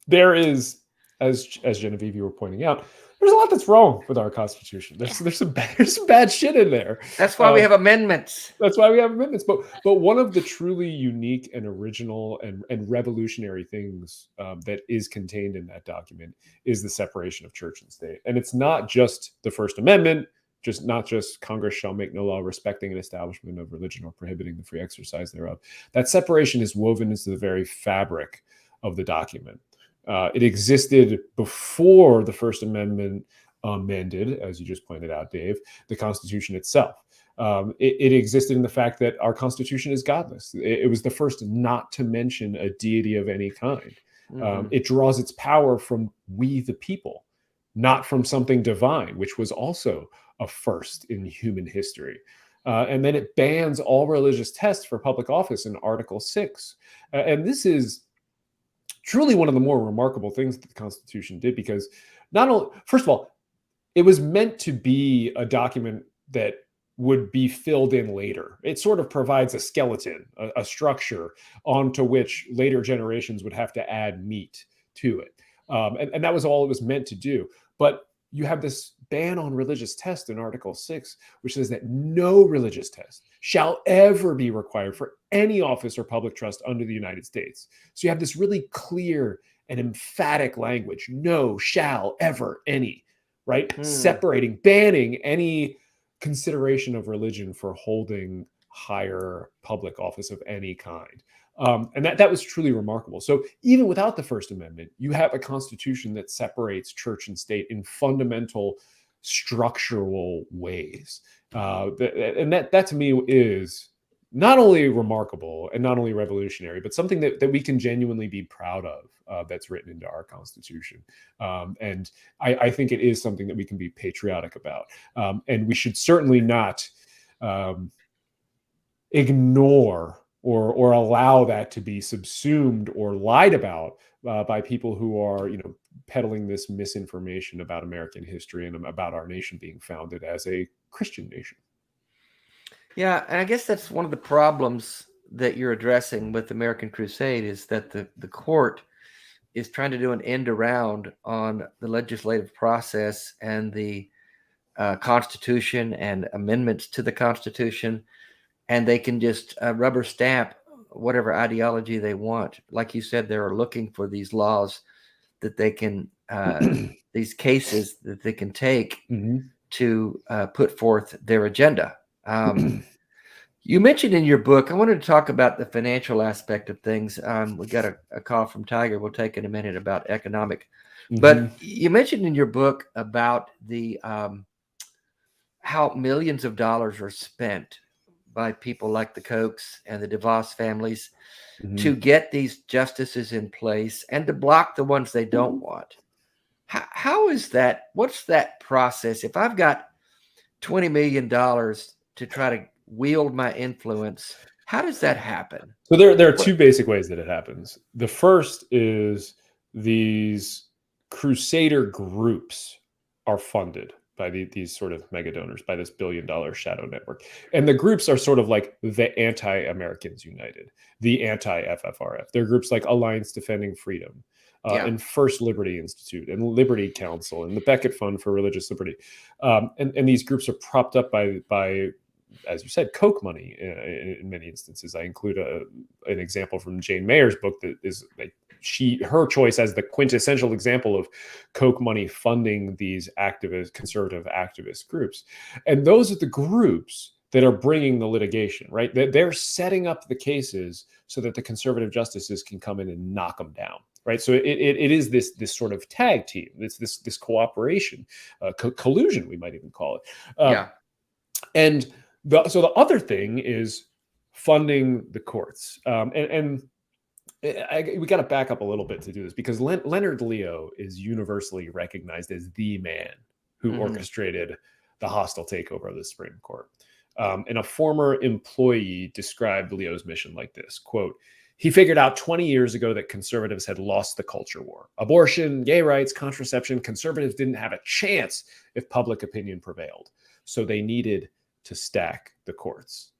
There is, as Genevieve, you were pointing out, there's a lot that's wrong with our Constitution. There's some bad shit in there. That's why we have amendments. That's why we have amendments. But one of the truly unique and original and revolutionary things that is contained in that document is the separation of church and state. And it's not just the First Amendment, not just Congress shall make no law respecting an establishment of religion or prohibiting the free exercise thereof. That separation is woven into the very fabric of the document. It existed before the First Amendment amended, as you just pointed out, Dave, the Constitution itself. It existed in the fact that our Constitution is godless. It was the first not to mention a deity of any kind. It draws its power from we the people, not from something divine, which was also a first in human history. And then it bans all religious tests for public office in Article 6. And this is truly one of the more remarkable things that the Constitution did, because not only, first of all, it was meant to be a document that would be filled in later. It sort of provides a skeleton, a structure onto which later generations would have to add meat to it. And that was all it was meant to do. But you have this ban on religious tests in Article 6, which says that no religious test shall ever be required for any office or public trust under the United States. So you have this really clear and emphatic language: no, shall, ever, any, right? Separating, banning any consideration of religion for holding higher public office of any kind. And that was truly remarkable. So even without the First Amendment, you have a Constitution that separates church and state in fundamental structural ways. And that to me is not only remarkable and not only revolutionary, but something that we can genuinely be proud of, that's written into our Constitution. And I think it is something that we can be patriotic about. And we should certainly not ignore or allow that to be subsumed or lied about by people who are, peddling this misinformation about American history and about our nation being founded as a Christian nation. Yeah, and I guess that's one of the problems that you're addressing with American Crusade, is that the court is trying to do an end around on the legislative process and the Constitution and amendments to the Constitution, and they can just rubber stamp whatever ideology they want. Like you said, they're looking for these laws that they can, these cases that they can take to put forth their agenda. You mentioned in your book, I wanted to talk about the financial aspect of things. We got a call from Tiger. We'll take in a minute about economic. But you mentioned in your book about the how millions of dollars are spent by people like the Kochs and the DeVos families to get these justices in place and to block the ones they don't want. How is that? What's that process? If I've got $20 million to try to wield my influence, How does that happen? So there are two basic ways that it happens. The first is these crusader groups are funded by these sort of mega donors, by this billion-dollar shadow network. And the groups are sort of like the Anti-Americans United, the Anti-FFRF. They're groups like Alliance Defending Freedom, and First Liberty Institute, and Liberty Council, and the Beckett Fund for Religious Liberty. And these groups are propped up by, as you said, Koch money in many instances. I include an example from Jane Mayer's book that is like her choice as the quintessential example of Koch money funding these conservative activist groups. And those are the groups that are bringing the litigation, right? They're setting up the cases so that the conservative justices can come in and knock them down. Right, so it is this sort of tag team. It's this cooperation, collusion, we might even call it. And so the other thing is funding the courts. We got to back up a little bit to do this, because Leonard Leo is universally recognized as the man who orchestrated the hostile takeover of the Supreme Court. And a former employee described Leo's mission like this, quote, "He figured out 20 years ago that conservatives had lost the culture war. Abortion, gay rights, contraception, conservatives didn't have a chance if public opinion prevailed. So they needed to stack the courts."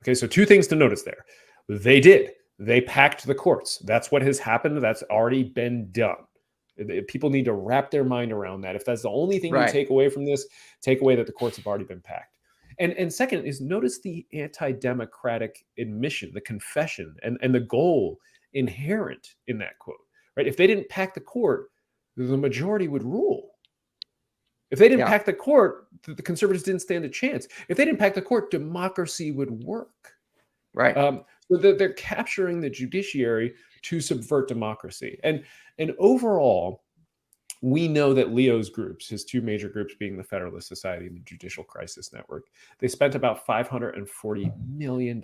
Okay, so two things to notice there. They did. They packed the courts. That's what has happened. That's already been done. People need to wrap their mind around that. If that's the only thing you take away from this, take away that the courts have already been packed. And second is, notice the anti-democratic admission, the confession, and the goal inherent in that quote, right? If they didn't pack the court, the majority would rule. If they didn't pack the court, the conservatives didn't stand a chance. If they didn't pack the court, democracy would work. Right. So they're capturing the judiciary to subvert democracy. And overall, we know that Leo's groups, his two major groups being the Federalist Society and the Judicial Crisis Network, they spent about $540 million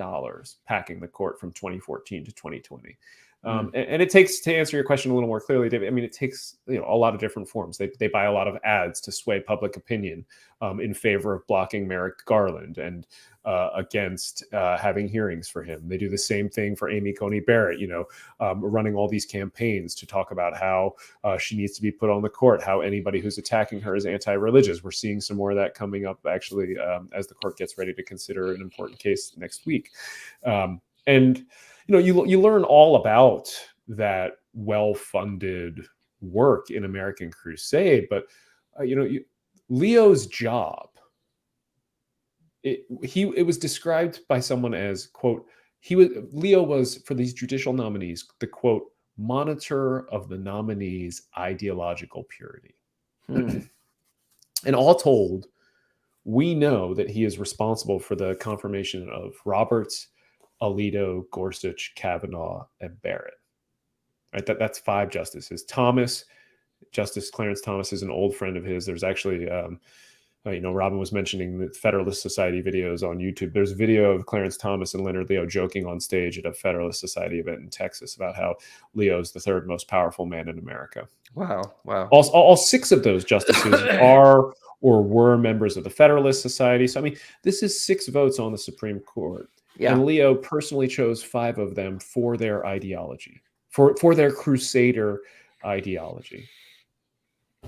packing the court from 2014 to 2020. And it takes, to answer your question a little more clearly, David, I mean, it takes a lot of different forms. They buy a lot of ads to sway public opinion in favor of blocking Merrick Garland and against having hearings for him. They do the same thing for Amy Coney Barrett, running all these campaigns to talk about how she needs to be put on the court, how anybody who's attacking her is anti-religious. We're seeing some more of that coming up, actually, as the court gets ready to consider an important case next week. And you learn all about that well-funded work in American Crusade, but Leo's job, it was described by someone as, quote, Leo was, for these judicial nominees, the, quote, monitor of the nominees' ideological purity. And all told, we know that he is responsible for the confirmation of Roberts, Alito, Gorsuch, Kavanaugh, and Barrett. Right, that's 5 justices. Justice Clarence Thomas is an old friend of his. There's actually, Robin was mentioning the Federalist Society videos on YouTube. There's a video of Clarence Thomas and Leonard Leo joking on stage at a Federalist Society event in Texas about how Leo's the 3rd most powerful man in America. Wow. All 6 of those justices are or were members of the Federalist Society. So, I mean, this is 6 votes on the Supreme Court. Yeah. And Leo personally chose 5 of them for their ideology, for their crusader ideology.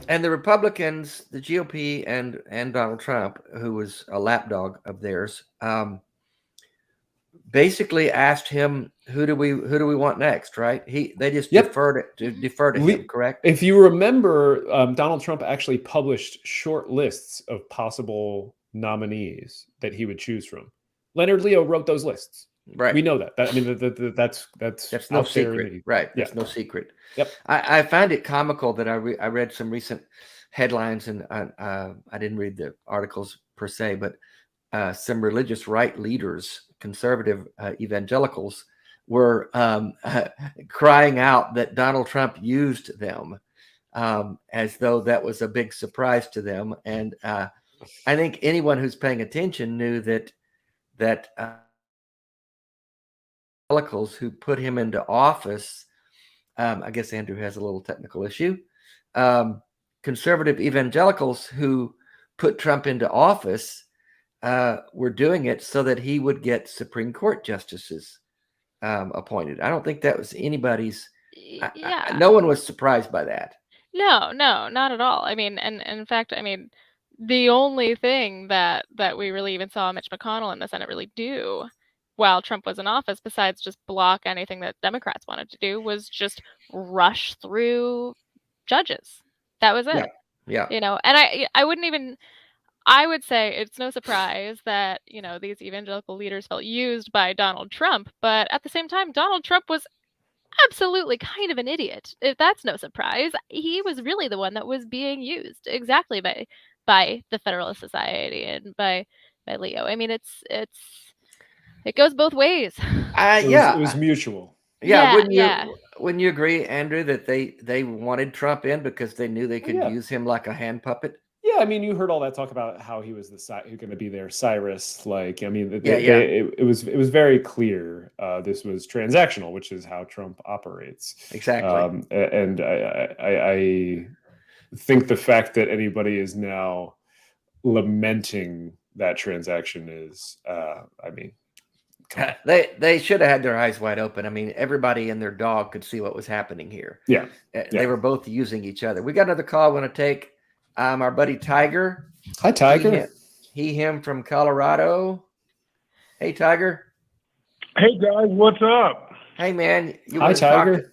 And the Republicans, the GOP, and Donald Trump, who was a lapdog of theirs, basically asked him, "Who do we want next?" Right? They just deferred to him. Correct? If you remember, Donald Trump actually published short lists of possible nominees that he would choose from. Leonard Leo wrote those lists. Right. We know that. That's no secret. Right. That's no secret. Yep. I find it comical that I read some recent headlines, and I didn't read the articles per se, but some religious right leaders, conservative evangelicals, were crying out that Donald Trump used them, as though that was a big surprise to them. And I think anyone who's paying attention knew that evangelicals who put him into office, I guess Andrew has a little technical issue. Conservative evangelicals who put Trump into office were doing it so that he would get Supreme Court justices appointed. I don't think that was anybody's. No one was surprised by that. No, not at all. I mean, and in fact, I mean, the only thing that we really even saw Mitch McConnell in the Senate really do while Trump was in office, besides just block anything that Democrats wanted to do, was just rush through judges. That was it. Yeah. You know, and I wouldn't even. I would say it's no surprise that, you know, these evangelical leaders felt used by Donald Trump, but at the same time, Donald Trump was absolutely kind of an idiot. If that's no surprise, he was really the one that was being used exactly by the Federalist Society and by Leo. I mean, it goes both ways. It was mutual. Yeah, wouldn't you agree, Andrew, that they wanted Trump in because they knew they could use him like a hand puppet? Yeah, I mean, you heard all that talk about how he was going to be their Cyrus. Like, I mean, it was very clear this was transactional, which is how Trump operates. Exactly. And I think the fact that anybody is now lamenting that transaction is, I mean, they should have had their eyes wide open. I mean, everybody and their dog could see what was happening here. Yeah. They were both using each other. We got another call I want to take. Our buddy Tiger. Hi, Tiger. Him from Colorado. Hey, Tiger. Hey, guys. What's up? Hey, man. Hi, Tiger.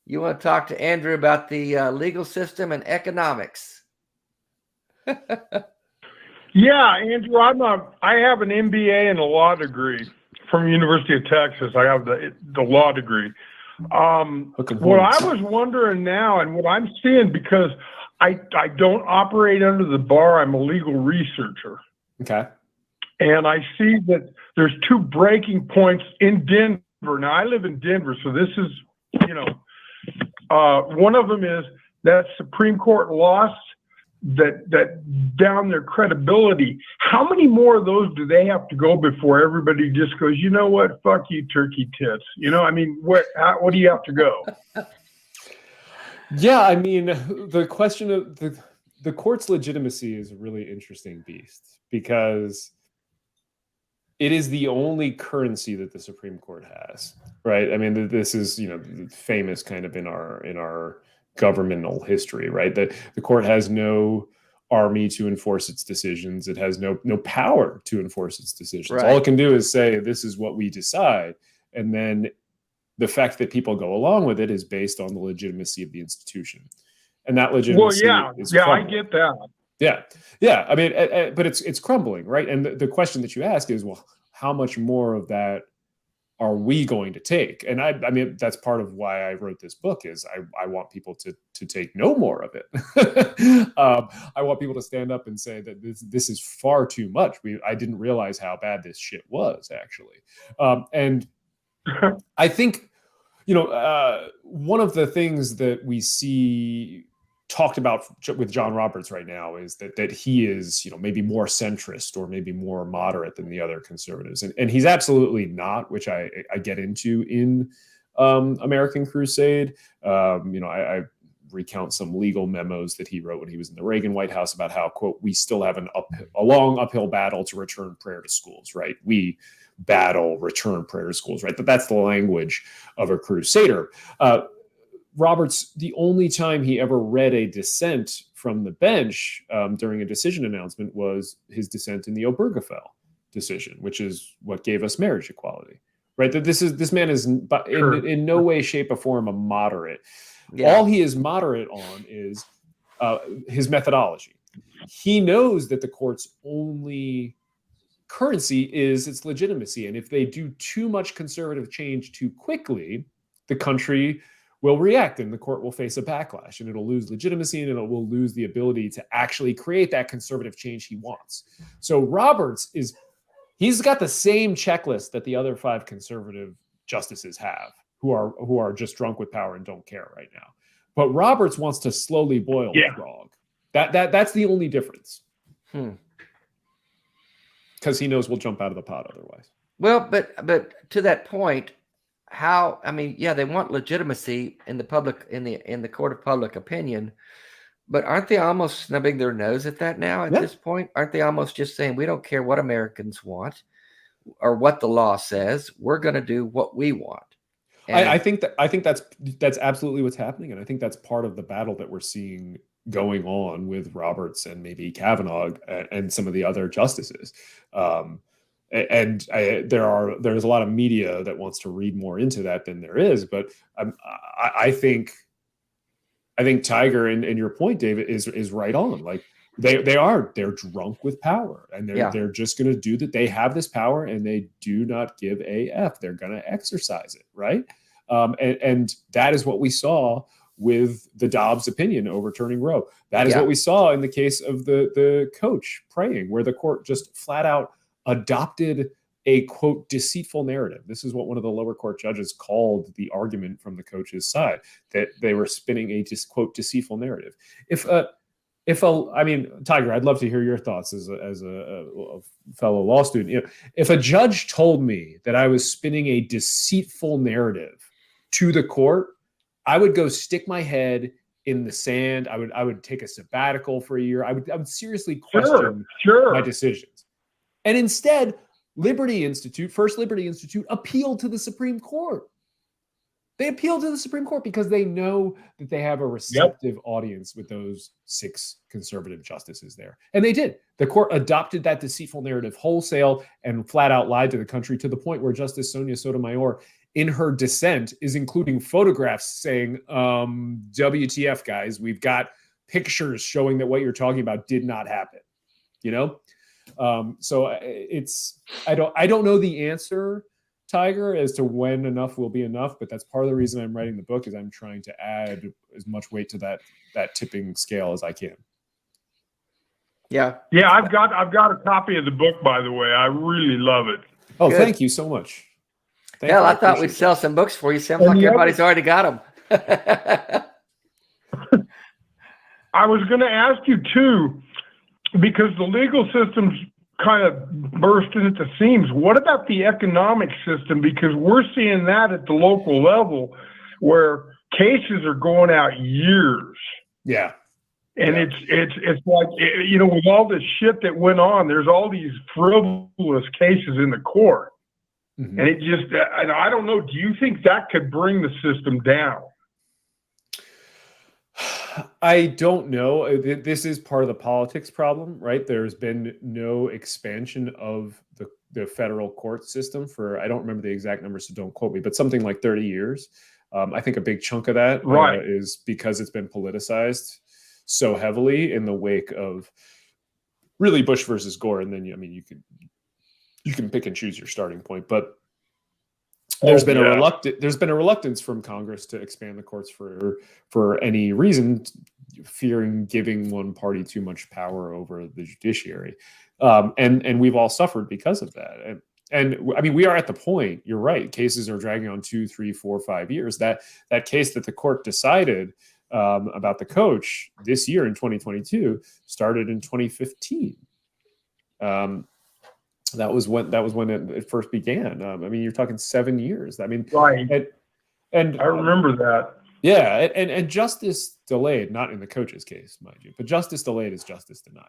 You want to talk to Andrew about the legal system and economics? Yeah, Andrew. I have an MBA and a law degree from University of Texas. I have the law degree. What I was wondering now, and what I'm seeing, because I don't operate under the bar. I'm a legal researcher. Okay. And I see that there's two breaking points in Denver. Now, I live in Denver, so this is, one of them is that Supreme Court loss that down their credibility. How many more of those do they have to go before everybody just goes, you know what, fuck you, turkey tits? I mean, what do you have to go? Yeah, I mean, the question of the court's legitimacy is a really interesting beast because it is the only currency that the Supreme Court has, right? I mean, this is, famous kind of in our governmental history, right? That the court has no army to enforce its decisions. It has no power to enforce its decisions. Right. All it can do is say, this is what we decide. And then the fact that people go along with it is based on the legitimacy of the institution. And that legitimacy is crumbling. I get that. Yeah. I mean, but it's crumbling, right? And the question that you ask is, well, how much more of that are we going to take? And I mean, that's part of why I wrote this book is I want people to take no more of it. I want people to stand up and say that this is far too much. I didn't realize how bad this shit was, actually. And I think, one of the things that we see talked about with John Roberts right now is that he is, maybe more centrist or maybe more moderate than the other conservatives. And he's absolutely not, which I get into in American Crusade. I recount some legal memos that he wrote when he was in the Reagan White House about how, quote, we still have a long uphill battle to return prayer to schools, right? We battle, return prayer to schools, right? But that's the language of a crusader. Roberts, the only time he ever read a dissent from the bench during a decision announcement was his dissent in the Obergefell decision, which is what gave us marriage equality, right? That this man is in no way, shape, or form a moderate. Yeah. All he is moderate on is his methodology. He knows that the court's only currency is its legitimacy. And if they do too much conservative change too quickly, the country will react and the court will face a backlash and it'll lose legitimacy and it will lose the ability to actually create that conservative change he wants. So Roberts he's got the same checklist that the other 5 conservative justices have who are just drunk with power and don't care right now. But Roberts wants to slowly boil the frog. That's the only difference. Because he knows we'll jump out of the pot otherwise. Well, but to that point, they want legitimacy in the public in the court of public opinion, But aren't they almost snubbing their nose at that now at this point? Aren't they almost just saying, we don't care what Americans want or what the law says. We're going to do what we want. I think that's absolutely what's happening. And I think that's part of the battle that we're seeing going on with Roberts and maybe Kavanaugh and some of the other justices. There's a lot of media that wants to read more into that than there is. But I think Tiger and your point, David, is right on. Like they're drunk with power, and they're just going to do that. They have this power, and they do not give a F. They're going to exercise it, right? And that is what we saw with the Dobbs opinion overturning Roe. That is what we saw in the case of the coach praying, where the court just flat out adopted a, quote, deceitful narrative. This is what one of the lower court judges called the argument from the coach's side, that they were spinning a, quote, deceitful narrative. I mean, Tiger, I'd love to hear your thoughts as a fellow law student. You know, if a judge told me that I was spinning a deceitful narrative to the court, I would go stick my head in the sand. I would take a sabbatical for a year. I would seriously question my decisions. And instead, First Liberty Institute appealed to the Supreme Court. They appealed to the Supreme Court because they know that they have a receptive audience with those 6 conservative justices there. And they did. The court adopted that deceitful narrative wholesale and flat out lied to the country, to the point where Justice Sonia Sotomayor, in her dissent, is including photographs saying, WTF, guys, we've got pictures showing that what you're talking about did not happen. You know? So I don't know the answer, Tiger, as to when enough will be enough, but that's part of the reason I'm writing the book, is I'm trying to add as much weight to that tipping scale as I can. Yeah. Yeah, I've got a copy of the book, by the way. I really love it. Oh, good. Thank you so much. I thought we'd sell some books for you. Sounds like everybody's already got them. I was going to ask you too, because the legal system's kind of bursting at the seams. What about the economic system? Because we're seeing that at the local level, where cases are going out years. Yeah. And it's like, you know, with all this shit that went on, there's all these frivolous cases in the court. Mm-hmm. And it just, I don't know, do you think that could bring the system down? I don't know. This is part of the politics problem, right? There's been no expansion of the federal court system for, I don't remember the exact numbers, so don't quote me, but something like 30 years. I think a big chunk of that is because it's been politicized so heavily in the wake of really Bush versus Gore. And then, you can pick and choose your starting point, but there's been a reluctance from Congress to expand the courts for any reason, fearing giving one party too much power over the judiciary. And we've all suffered because of that. And I mean, we are at the point, you're right, cases are dragging on 2, 3, 4, 5 years. That case that the court decided about the coach this year in 2022 started in 2015. That was when it first began. I mean, you're talking 7 years. I mean, right. And I remember that. Yeah, and justice delayed, not in the coach's case, mind you, but justice delayed is justice denied.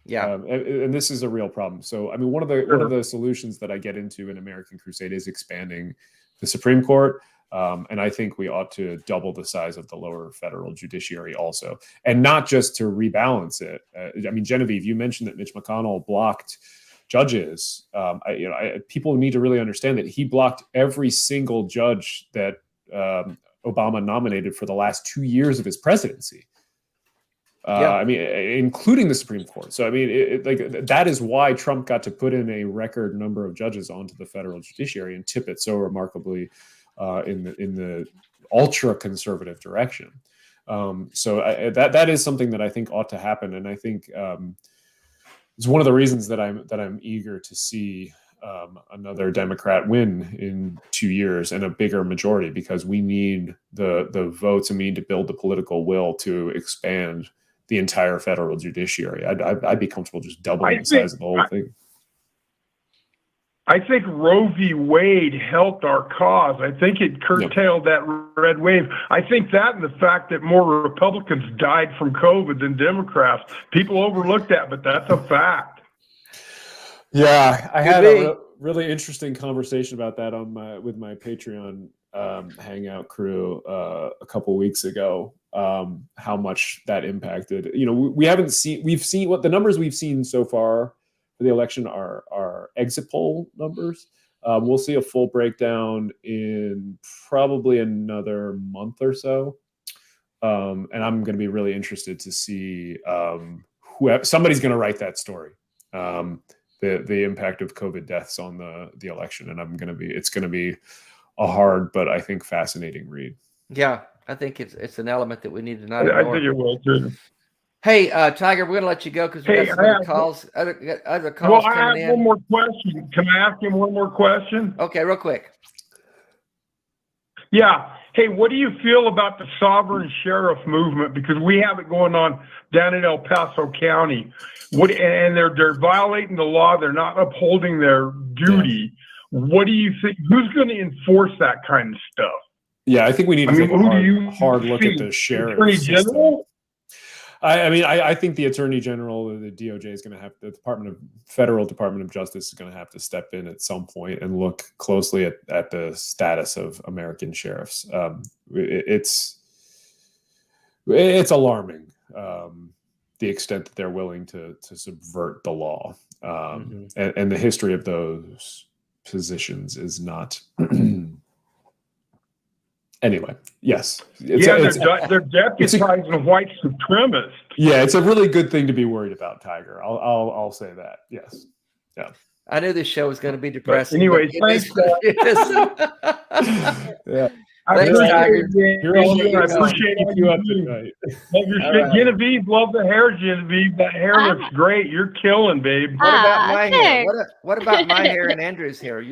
Yeah, and this is a real problem. So, I mean, one of the solutions that I get into in American Crusade is expanding the Supreme Court. And I think we ought to double the size of the lower federal judiciary also, and not just to rebalance it. I mean, Genevieve, you mentioned that Mitch McConnell blocked judges. People need to really understand that he blocked every single judge that Obama nominated for the last 2 years of his presidency. I mean, including the Supreme Court. So, I mean, that is why Trump got to put in a record number of judges onto the federal judiciary and tip it so remarkably in the ultra conservative direction. So that is something that I think ought to happen, and I think it's one of the reasons that I'm eager to see another Democrat win in 2 years and a bigger majority, because we need the votes and we need to build the political will to expand the entire federal judiciary. I'd be comfortable just doubling the size of the whole thing. I think Roe v. Wade helped our cause. I think it curtailed that red wave. I think that and the fact that more Republicans died from COVID than Democrats. People overlook that, but that's a fact. Yeah, I had a really interesting conversation about that on with my Patreon hangout crew a couple weeks ago. How much that impacted. We've seen what the numbers we've seen so far for the election are exit poll numbers. We'll see a full breakdown in probably another month or so. And I'm going to be really interested to see somebody's going to write that story. The impact of COVID deaths on the election. And it's going to be a hard, but I think fascinating read. Yeah. I think it's an element that we need to not ignore. I think it will too. Hey, Tiger, we're going to let you go because we got some other calls. Other calls well, coming I have one more question. Can I ask him one more question? Okay, real quick. Yeah. Hey, what do you feel about the sovereign sheriff movement? Because we have it going on down in El Paso County. And they're violating the law. They're not upholding their duty. Yeah. What do you think? Who's going to enforce that kind of stuff? Yeah, I think we need to take a hard look at the sheriff. Attorney General? I think the Attorney General, the DOJ is going to have, the Federal Department of Justice is going to have to step in at some point and look closely at the status of American sheriffs. It's alarming, the extent that they're willing to subvert the law. And the history of those positions is not... Anyway, yes. They're deputizing white supremacists. Yeah, it's a really good thing to be worried about, Tiger. I'll say that. Yes. Yeah. I knew this show was going to be depressing. Anyways, thanks. Yeah. I appreciate you up tonight. Genevieve, love the hair, Genevieve. That hair looks great. You're killing, babe. What about my hair? What about my hair and Andrew's hair?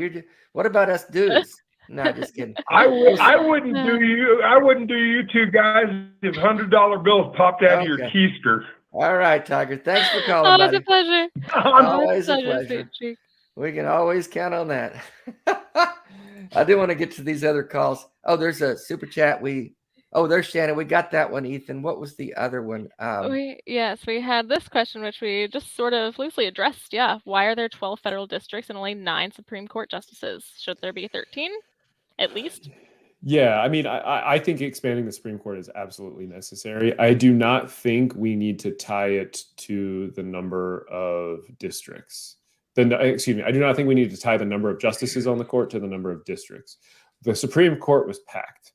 What about us dudes? No, just kidding. I wouldn't do you two guys if $100 bills popped out of your keister. All right, Tiger. Thanks for calling. Always a pleasure. Always a pleasure. We can always count on that. I do want to get to these other calls. Oh, there's a super chat. There's Shannon. We got that one, Ethan. What was the other one? We had this question, which we just sort of loosely addressed. Yeah. Why are there 12 federal districts and only 9 Supreme Court justices? Should there be 13? At least? Yeah, I mean, I think expanding the Supreme Court is absolutely necessary. I do not think we need to tie it to the number of districts. I do not think we need to tie the number of justices on the court to the number of districts. The Supreme Court was packed.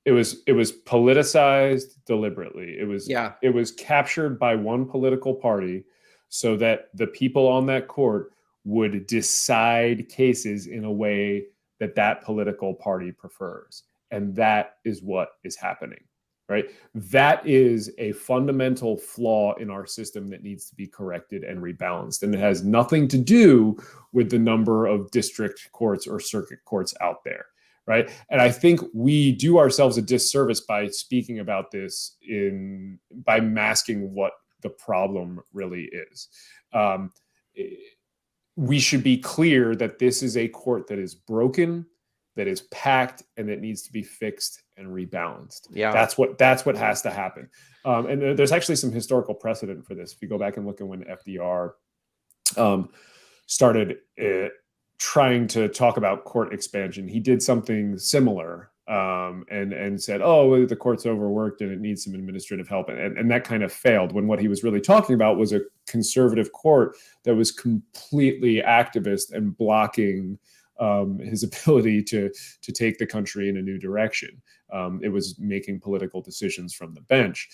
It was politicized deliberately. It was captured by one political party so that the people on that court would decide cases in a way that political party prefers. And that is what is happening, right? That is a fundamental flaw in our system that needs to be corrected and rebalanced. And it has nothing to do with the number of district courts or circuit courts out there, right? And I think we do ourselves a disservice by speaking about this by masking what the problem really is. We should be clear that this is a court that is broken, that is packed, and that needs to be fixed and rebalanced. Yeah, that's what has to happen. And there's actually some historical precedent for this. If you go back and look at when FDR started trying to talk about court expansion, he did something similar and said, oh, the court's overworked and it needs some administrative help. And that kind of failed, when what he was really talking about was a conservative court that was completely activist and blocking his ability to take the country in a new direction. It was making political decisions from the bench.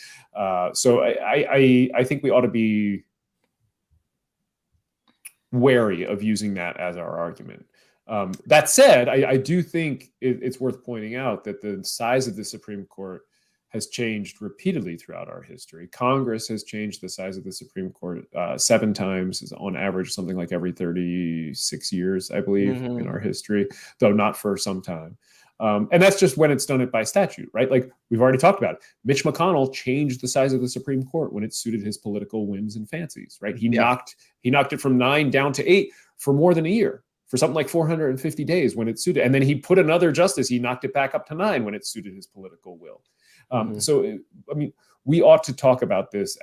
So I think we ought to be wary of using that as our argument. That said, I do think it's worth pointing out that the size of the Supreme Court has changed repeatedly throughout our history. Congress has changed the size of the Supreme Court 7 times, on average, something like every 36 years, I believe, in our history, though not for some time. And that's just when it's done it by statute, right? Like we've already talked about it. Mitch McConnell changed the size of the Supreme Court when it suited his political whims and fancies, right? He knocked it from 9 down to 8 for more than a year. for something like 450 days when it suited. And then he put another justice, he knocked it back up to 9 when it suited his political will. So, I mean, we ought to talk about this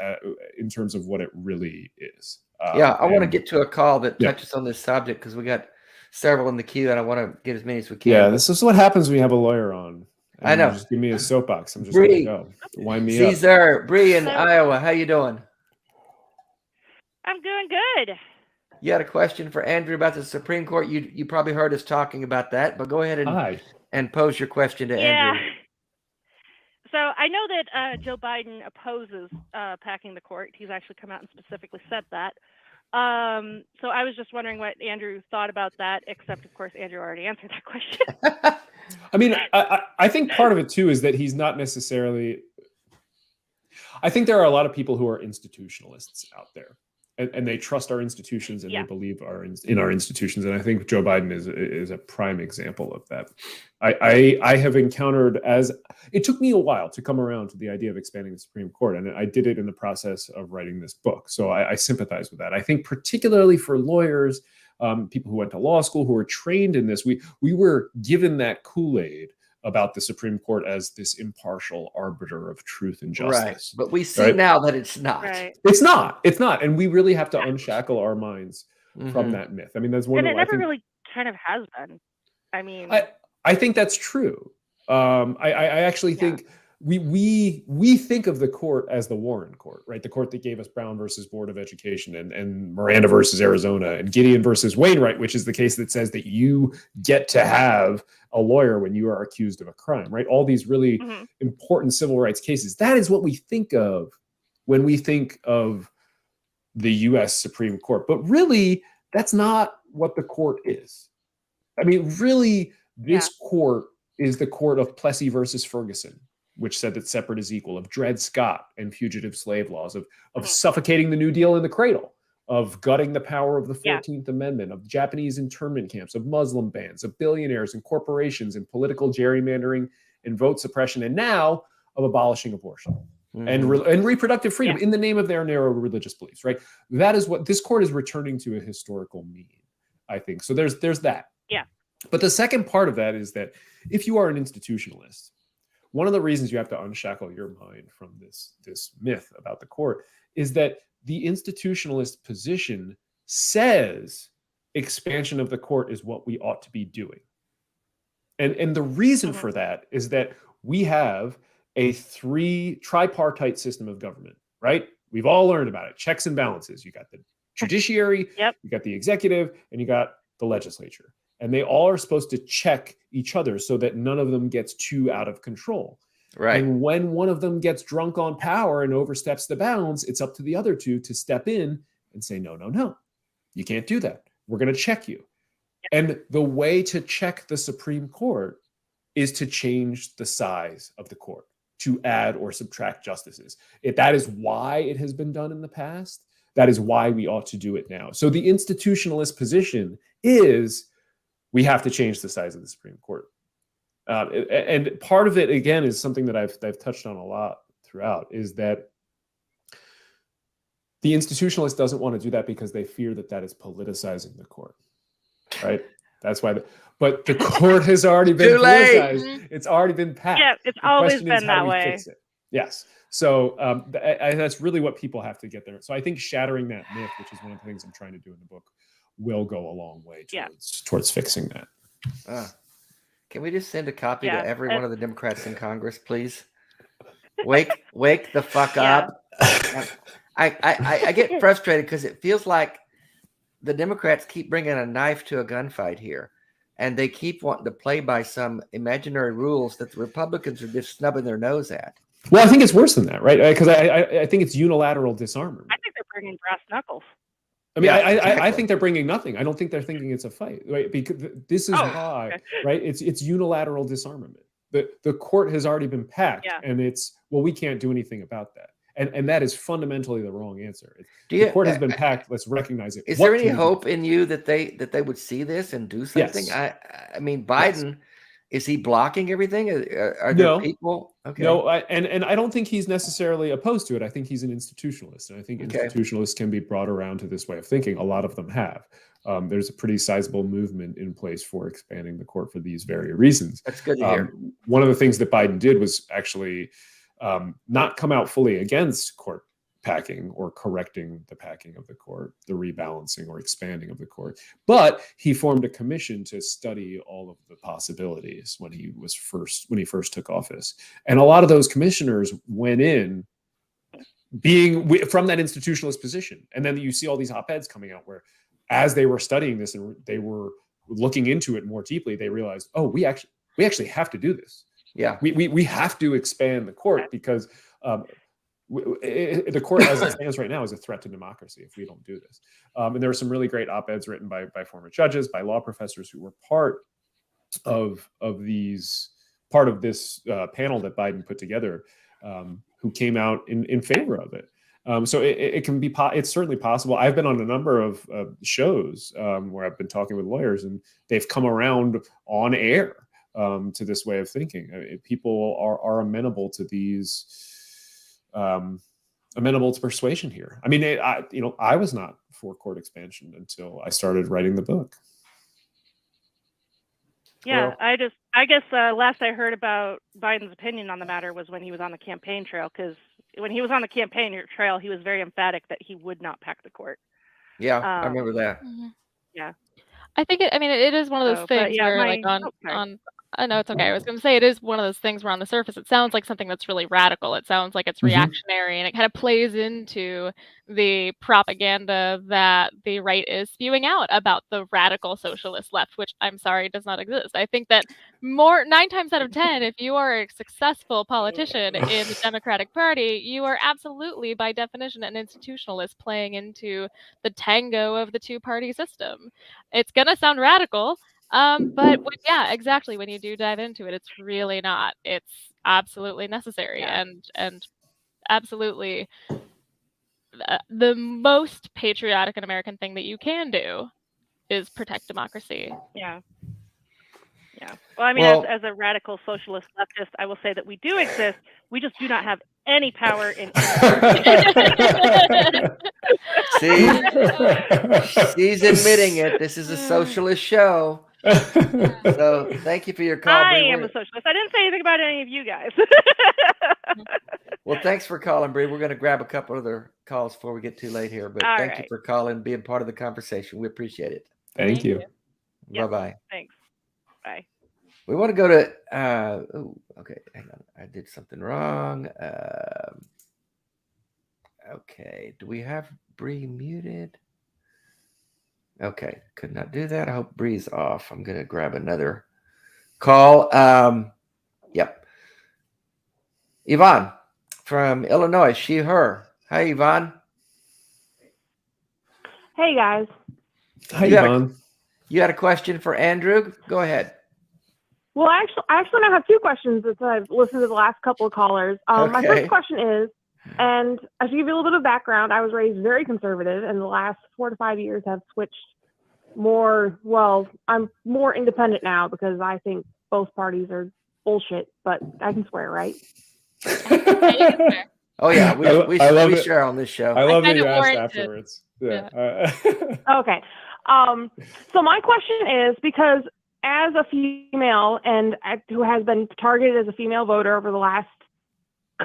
in terms of what it really is. I want to get to a call that touches on this subject because we got several in the queue and I want to get as many as we can. Yeah, this is what happens when you have a lawyer on. I know. Just give me a soapbox. I'm just going to go. Wind me up. Caesar, Bree in Iowa, how you doing? I'm doing good. You had a question for Andrew about the Supreme Court. You probably heard us talking about that, but go ahead and pose your question to Andrew. So I know that Joe Biden opposes packing the court. He's actually come out and specifically said that. So I was just wondering what Andrew thought about that, except, of course, Andrew already answered that question. I mean, I think part of it, too, is that he's not necessarily... I think there are a lot of people who are institutionalists out there. And they trust our institutions and they believe in our institutions. And I think Joe Biden is a prime example of that. I have encountered it took me a while to come around to the idea of expanding the Supreme Court. And I did it in the process of writing this book. So I sympathize with that. I think particularly for lawyers, people who went to law school, who are trained in this, we were given that Kool-Aid about the Supreme Court as this impartial arbiter of truth and justice. Right. But we see now that it's not. Right. It's not. And we really have to unshackle our minds from that myth. I mean, that's one. And it never really kind of has been. I mean, I think that's true. I actually think we think of the court as the Warren Court, right? The court that gave us Brown versus Board of Education and Miranda versus Arizona and Gideon versus Wainwright, which is the case that says that you get to have a lawyer when you are accused of a crime, right? All these really important civil rights cases. That is what we think of when we think of the U.S. Supreme Court. But really, that's not what the court is. I mean, really, this court is the court of Plessy versus Ferguson, which said that separate is equal, of Dred Scott and fugitive slave laws, of suffocating the New Deal in the cradle, of gutting the power of the 14th Amendment, of Japanese internment camps, of Muslim bans, of billionaires and corporations and political gerrymandering and vote suppression, and now of abolishing abortion and reproductive freedom in the name of their narrow religious beliefs, right? That is what this court is returning to, a historical mean, I think. So there's that. Yeah. But the second part of that is that if you are an institutionalist, one of the reasons you have to unshackle your mind from this myth about the court is that the institutionalist position says expansion of the court is what we ought to be doing. And the reason for that is that we have a tripartite system of government, right? We've all learned about it. Checks and balances. You got the judiciary, you got the executive, and you got the legislature. And they all are supposed to check each other so that none of them gets too out of control. Right. And when one of them gets drunk on power and oversteps the bounds, it's up to the other two to step in and say, no, you can't do that. We're going to check you. And the way to check the Supreme Court is to change the size of the court, to add or subtract justices. That is why it has been done in the past. That is why we ought to do it now. So the institutionalist position is we have to change the size of the Supreme Court. And part of it, again, is something that I've touched on a lot throughout, is that the institutionalist doesn't want to do that because they fear that is politicizing the court, right? That's why. But the court has already been politicized. It's already been passed. Yeah, it's always been that way. Fix it? Yes. So that's really what people have to get there. So I think shattering that myth, which is one of the things I'm trying to do in the book, will go a long way towards fixing that. Can we just send a copy to every one of the Democrats in Congress, please? Wake the fuck up. I get frustrated because it feels like the Democrats keep bringing a knife to a gunfight here, and they keep wanting to play by some imaginary rules that the Republicans are just snubbing their nose at. Well, I think it's worse than that, right? Because I think it's unilateral disarmament. I think they're bringing brass knuckles. I mean, I think they're bringing nothing. I don't think they're thinking it's a fight, right? Because this is why, right? It's unilateral disarmament. The court has already been packed, and we can't do anything about that. And that is fundamentally the wrong answer. The court has been packed. Let's recognize it. Is there any hope in you that they would see this and do something? Yes. I mean, Biden Is he blocking everything? Are No. there people? Okay. No, and I don't think he's necessarily opposed to it. I think he's an institutionalist, and I think institutionalists can be brought around to this way of thinking. A lot of them have. There's a pretty sizable movement in place for expanding the court for these very reasons. That's good to hear. One of the things that Biden did was actually not come out fully against court packing or correcting the packing of the court, the rebalancing or expanding of the court. But he formed a commission to study all of the possibilities when he first took office. And a lot of those commissioners went in being from that institutionalist position. And then you see all these op-eds coming out where as they were studying this and they were looking into it more deeply, they realized, oh, we actually have to do this. Yeah. We have to expand the court because the court as it stands right now is a threat to democracy if we don't do this. And there were some really great op-eds written by former judges, by law professors who were part of this panel that Biden put together, who came out in favor of it. So it's certainly possible. I've been on a number of shows where I've been talking with lawyers, and they've come around on air to this way of thinking. People are amenable to these. Amenable to persuasion here. I mean, I was not for court expansion until I started writing the book. Yeah, well, I guess last I heard about Biden's opinion on the matter was when he was on the campaign trail, because when he was on the campaign trail, he was very emphatic that he would not pack the court. Yeah, I remember that. Yeah. I think it is one of those things where I know it's okay. I was going to say it is one of those things where on the surface it sounds like something that's really radical. It sounds like it's reactionary, and it kind of plays into the propaganda that the right is spewing out about the radical socialist left, which I'm sorry does not exist. I think that 9 times out of 10, if you are a successful politician in the Democratic Party, you are absolutely by definition an institutionalist playing into the tango of the two-party system. It's going to sound radical. But exactly. When you do dive into it, it's really not. It's absolutely necessary and absolutely the most patriotic and American thing that you can do is protect democracy. Yeah. Yeah. Well, I mean, as a radical socialist leftist, I will say that we do exist. We just do not have any power in. See, she's admitting it. This is a socialist show. So thank you for your call. I am a socialist. I didn't say anything about any of you guys. Well, thanks for calling, Bree. We're going to grab a couple other calls before we get too late here. But thank you for calling, being part of the conversation. We appreciate it. Thank you. Bye-bye. Thanks. Bye. We want to go to okay, hang on. I did something wrong. Okay. Do we have Bree muted? Okay, could not do that. I hope Bree's off. I'm going to grab another call. Yep. Yvonne from Illinois, she, her. Hi, Yvonne. Hey, guys. Hi, Yvonne. You had a question for Andrew? Go ahead. Well, I actually have 2 questions as I've listened to the last couple of callers. My first question is, and I should give you a little bit of background. I was raised very conservative, and the last 4 to 5 years have switched more. Well, I'm more independent now because I think both parties are bullshit, but I can swear, right? Oh, yeah. We share on this show. I love that you asked afterwards. Yeah. Okay. So my question is, because as a female and who has been targeted as a female voter over the last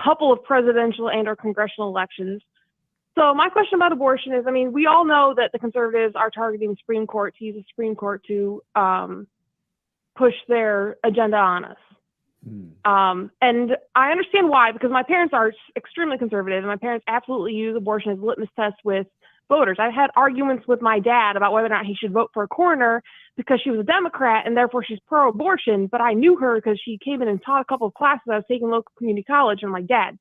couple of presidential and or congressional elections. So my question about abortion is, I mean, we all know that the conservatives are targeting the Supreme Court to use the Supreme Court to push their agenda on us. And I understand why, because my parents are extremely conservative, and my parents absolutely use abortion as a litmus test with voters. I've had arguments with my dad about whether or not he should vote for a coroner because she was a Democrat and therefore she's pro-abortion, but I knew her because she came in and taught a couple of classes I was taking local community college, and I'm like, Dad,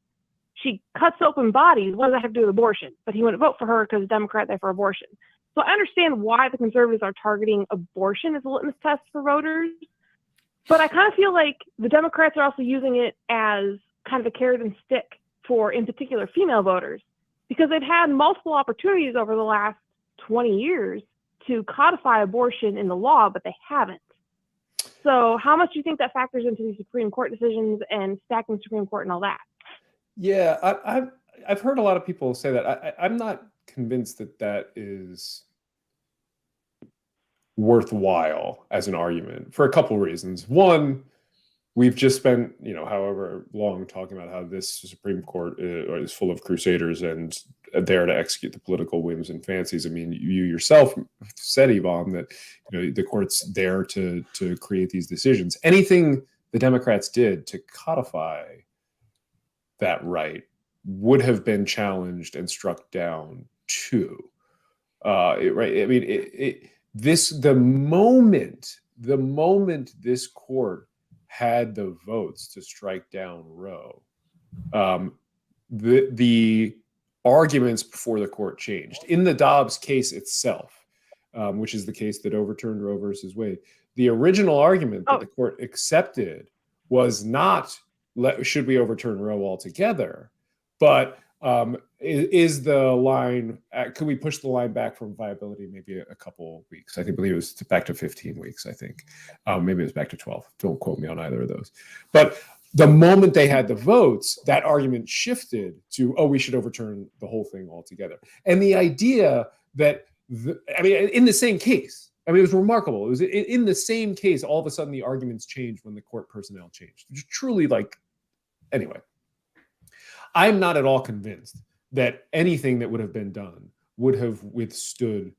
she cuts open bodies. What does that have to do with abortion? But he wouldn't vote for her because Democrat, they're for abortion. So I understand why the conservatives are targeting abortion as a litmus test for voters, but I kind of feel like the Democrats are also using it as kind of a carrot and stick for, in particular, female voters, because they've had multiple opportunities over the last 20 years to codify abortion in the law, but they haven't. So how much do you think that factors into the Supreme Court decisions and stacking the Supreme Court and all that? Yeah, I've heard a lot of people say that. I'm not convinced that that is worthwhile as an argument for a couple reasons. One, we've just spent, however long talking about how this Supreme Court is full of crusaders and there to execute the political whims and fancies. I mean, you yourself said, Yvonne, that the court's there to create these decisions. Anything the Democrats did to codify that right would have been challenged and struck down too. Right? I mean, the moment this court had the votes to strike down Roe, the arguments before the court changed. In the Dobbs case itself, which is the case that overturned Roe versus Wade, the original argument that the court accepted was not should we overturn Roe altogether, but is the line, could we push the line back from viability maybe a couple weeks? I believe it was back to 15 weeks, I think. Maybe it was back to 12. Don't quote me on either of those. But the moment they had the votes, that argument shifted to, we should overturn the whole thing altogether. And the idea that, in the same case, it was remarkable. It was in the same case, all of a sudden the arguments changed when the court personnel changed. It was truly anyway. I'm not at all convinced that anything that would have been done would have withstood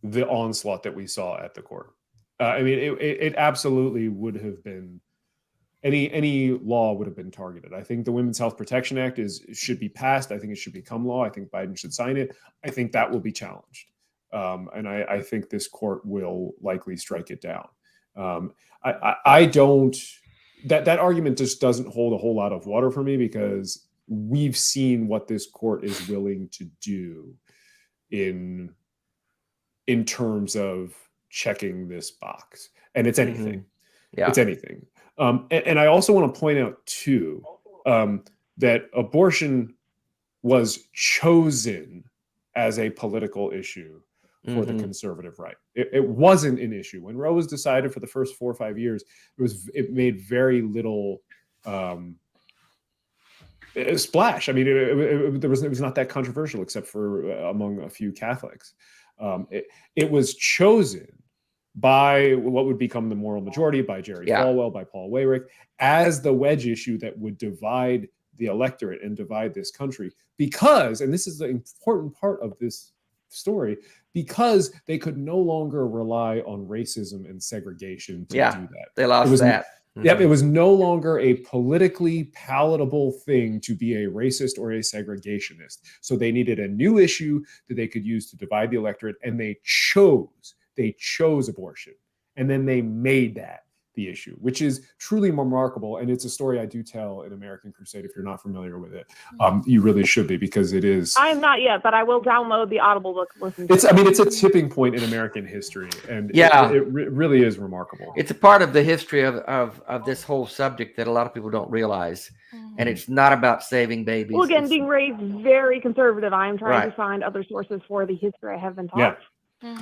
the onslaught that we saw at the court. It absolutely would have been, any law would have been targeted. I think the Women's Health Protection Act should be passed. I think it should become law. I think Biden should sign it. I think that will be challenged. And I think this court will likely strike it down. I don't, that argument just doesn't hold a whole lot of water for me, because we've seen what this court is willing to do in terms of checking this box. And it's anything. Mm-hmm. Yeah. It's anything. And I also want to point out too, that abortion was chosen as a political issue for the conservative right. It wasn't an issue. When Roe was decided for the first 4 or 5 years, it made very little splash. It was not that controversial, except for among a few Catholics. It was chosen by what would become the moral majority, by Jerry Falwell, by Paul Weyrich, as the wedge issue that would divide the electorate and divide this country. Because, and this is the important part of this story, because they could no longer rely on racism and segregation to do that. They lost that. Yep, it was no longer a politically palatable thing to be a racist or a segregationist. So they needed a new issue that they could use to divide the electorate, and they chose abortion. And then they made that the issue, which is truly remarkable. And it's a story I do tell in American Crusade. If you're not familiar with it, you really should be, because it is. I am not yet, but I will download the Audible book. It's a tipping point in American history, and it really is remarkable. It's a part of the history of this whole subject that a lot of people don't realize, and it's not about saving babies. Well, again, being raised very conservative, I am trying to find other sources for the history I have been taught. Yeah.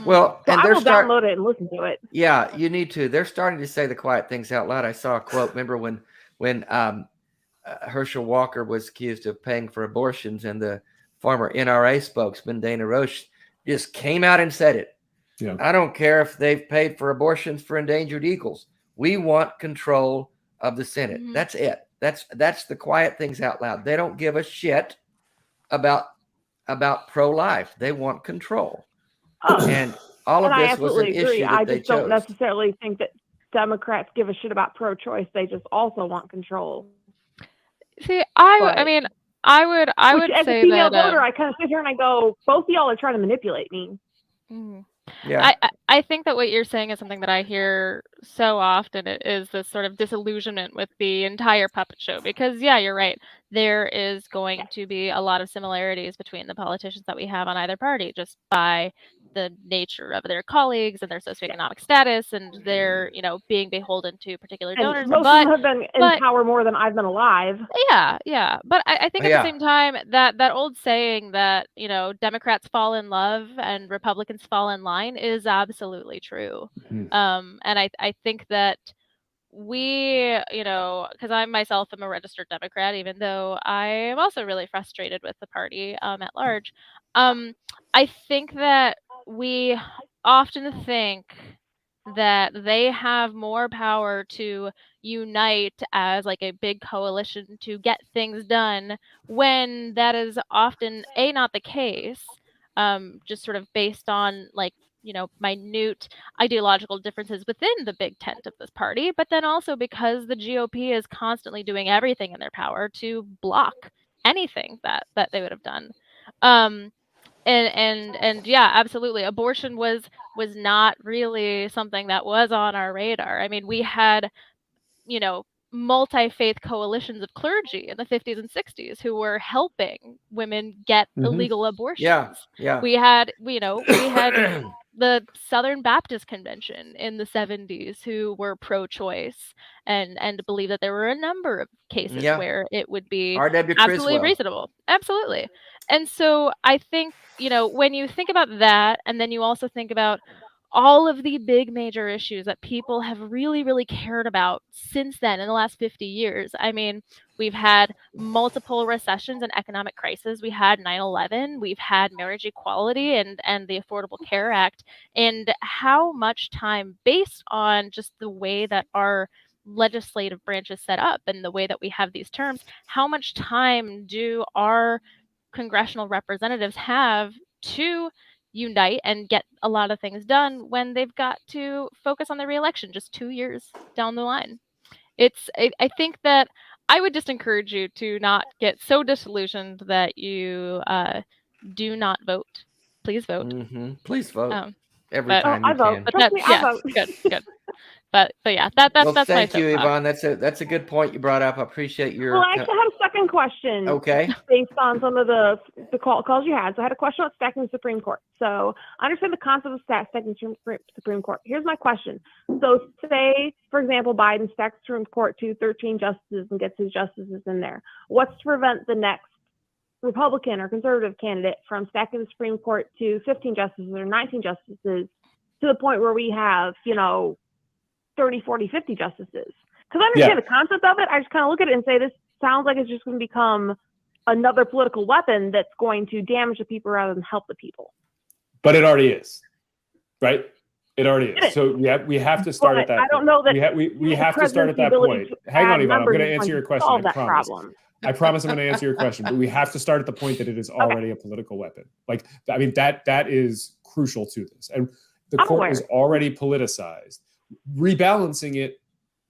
Well, so and I will download it and listen to it. Yeah, you need to. They're starting to say the quiet things out loud. I saw a quote. Remember when Herschel Walker was accused of paying for abortions, and the former NRA spokesman Dana Roche just came out and said it. Yeah. I don't care if they've paid for abortions for endangered eagles. We want control of the Senate. Mm-hmm. That's it. That's the quiet things out loud. They don't give a shit about pro-life. They want control. And all of this was an issue that they chose. I just don't necessarily think that Democrats give a shit about pro-choice. They just also want control. See, I would as say a female that, voter, I kind of sit here and I go, both of y'all are trying to manipulate me. Yeah, I think that what you're saying is something that I hear so often. It is this sort of disillusionment with the entire puppet show, because you're right. There is going to be a lot of similarities between the politicians that we have on either party, just by the nature of their colleagues and their socioeconomic status and their, being beholden to particular donors. Most of them have been in power more than I've been alive. Yeah. But I think at the same time that old saying that, Democrats fall in love and Republicans fall in line is absolutely true. And I think that we, because I myself am a registered Democrat, even though I am also really frustrated with the party at large. I think that we often think that they have more power to unite as like a big coalition to get things done, when that is often not the case, just sort of based on like, minute ideological differences within the big tent of this party, but then also because the GOP is constantly doing everything in their power to block anything that they would have done. And yeah, absolutely. Abortion was not really something that was on our radar. I mean, we had, multi-faith coalitions of clergy in the 50s and 60s who were helping women get illegal abortions. Yeah. We had, we had the Southern Baptist Convention in the 70s who were pro-choice and believed that there were a number of cases where it would be absolutely reasonable. Absolutely. And so I think, when you think about that, and then you also think about all of the big major issues that people have really, really cared about since then in the last 50 years. I mean, we've had multiple recessions and economic crises. We had 9/11. We've had marriage equality and the Affordable Care Act. And how much time, based on just the way that our legislative branch is set up and the way that we have these terms, how much time do our congressional representatives have to unite and get a lot of things done when they've got to focus on the re-election just 2 years down the line? I think that I would just encourage you to not get so disillusioned that you do not vote. Please vote. Please vote every time you vote. can. Trust me, I vote. Good. But yeah, that's thank you, Yvonne. That's a good point you brought up. I appreciate your. Well, I actually had a second question. Okay. Based on some of the calls you had, so I had a question about stacking the Supreme Court. So I understand the concept of stacking the Supreme Court. Here's my question. So say, for example, Biden stacks the Supreme Court to 13 justices and gets his justices in there. What's to prevent the next Republican or conservative candidate from stacking the Supreme Court to 15 justices or 19 justices to the point where we have, 30, 40, 50 justices? Because I understand the concept of it. I just kind of look at it and say, this sounds like it's just going to become another political weapon that's going to damage the people rather than help the people. But it already is, right? It already is. So we have to start at that. I don't know that we have to start at that point. Hang on, Yvonne. I'm going to answer your question. I promise. I promise I'm going to answer your question. But we have to start at the point that it is already a political weapon. Like, I mean, that is crucial to this. And the court is already politicized. Rebalancing it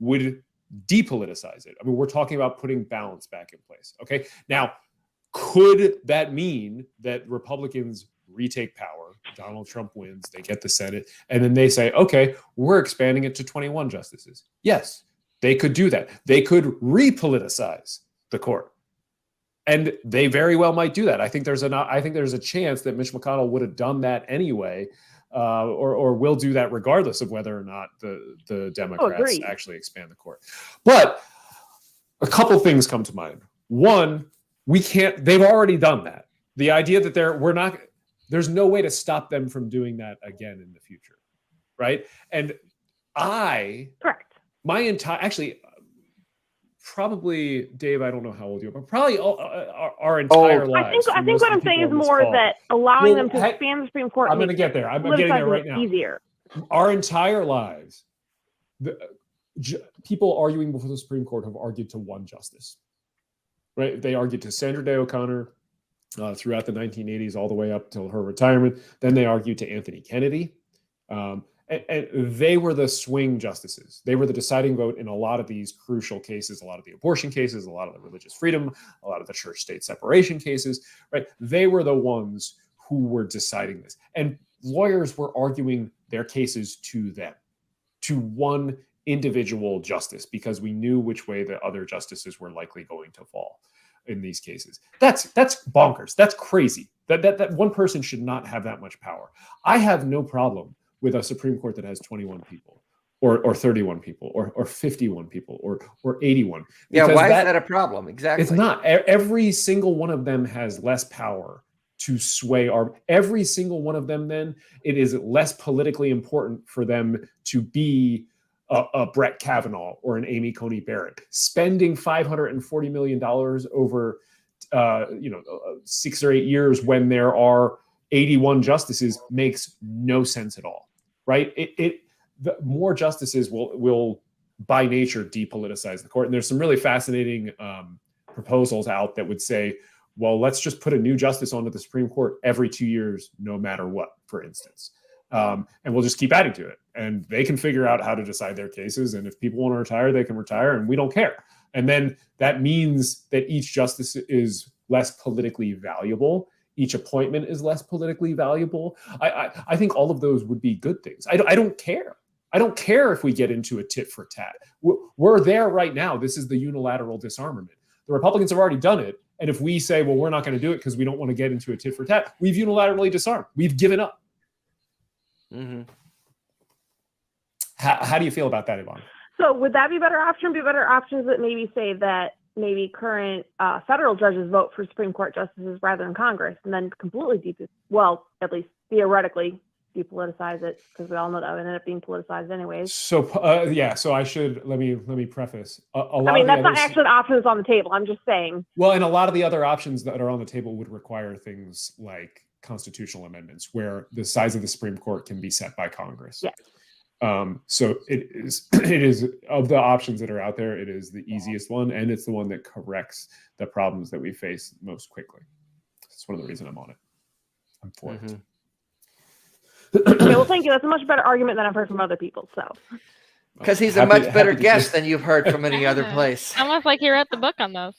would depoliticize it. I mean, we're talking about putting balance back in place. Okay. Now, could that mean that Republicans retake power? Donald Trump wins, they get the Senate, and then they say, okay, we're expanding it to 21 justices. Yes, they could do that. They could repoliticize the court. And they very well might do that. I think there's a chance that Mitch McConnell would have done that anyway, or will do that regardless of whether or not the Democrats actually expand the court. But a couple things come to mind. One, they've already done that. The idea that there's no way to stop them from doing that again in the future, right? And probably, Dave, I don't know how old you are, but probably our entire lives. I think what I'm saying is more that allowing them to expand the Supreme Court. I'm going to get there. I'm getting there right now. Easier. Our entire lives, people arguing before the Supreme Court have argued to one justice, right? They argued to Sandra Day O'Connor throughout the 1980s, all the way up till her retirement. Then they argued to Anthony Kennedy. And they were the swing justices. They were the deciding vote in a lot of these crucial cases, a lot of the abortion cases, a lot of the religious freedom, a lot of the church-state separation cases, right? They were the ones who were deciding this. And lawyers were arguing their cases to them, to one individual justice, because we knew which way the other justices were likely going to fall in these cases. That's bonkers. That's crazy. That one person should not have that much power. I have no problem with a Supreme Court that has 21 people or 31 people or 51 people or 81. Yeah, why is that a problem? Exactly. It's not. Every single one of them has less power to sway every single one of them. Then it is less politically important for them to be a Brett Kavanaugh or an Amy Coney Barrett. Spending $540 million over 6 or 8 years when there are 81 justices makes no sense at all, right? The more justices will by nature depoliticize the court. And there's some really fascinating proposals out that would say, well, let's just put a new justice onto the Supreme Court every 2 years, no matter what, for instance. And we'll just keep adding to it. And they can figure out how to decide their cases. And if people want to retire, they can retire, and we don't care. And then that means that each justice is less politically valuable. Each appointment is less politically valuable. I think all of those would be good things. I don't care. I don't care if we get into a tit for tat. We're there right now. This is the unilateral disarmament. The Republicans have already done it. And if we say, well, we're not going to do it because we don't want to get into a tit for tat, we've unilaterally disarmed. We've given up. Mm-hmm. How do you feel about that, Yvonne? So would that be a better option? Be better options that maybe say that maybe current federal judges vote for Supreme Court justices rather than Congress, and then completely at least theoretically depoliticize it, because we all know that would end up being politicized anyways. So so I should let me preface a lot. I mean, that's not actually an option that's on the table. I'm just saying. Well, and a lot of the other options that are on the table would require things like constitutional amendments, where the size of the Supreme Court can be set by Congress. Yeah. So it is of the options that are out there, it is the easiest one, and it's the one that corrects the problems that we face most quickly. That's one of the reasons I'm on it. I'm for it. Okay, well, thank you. That's a much better argument than I've heard from other people. So, because he's a much better guest than you've heard from any other place. Almost like he wrote the book on those.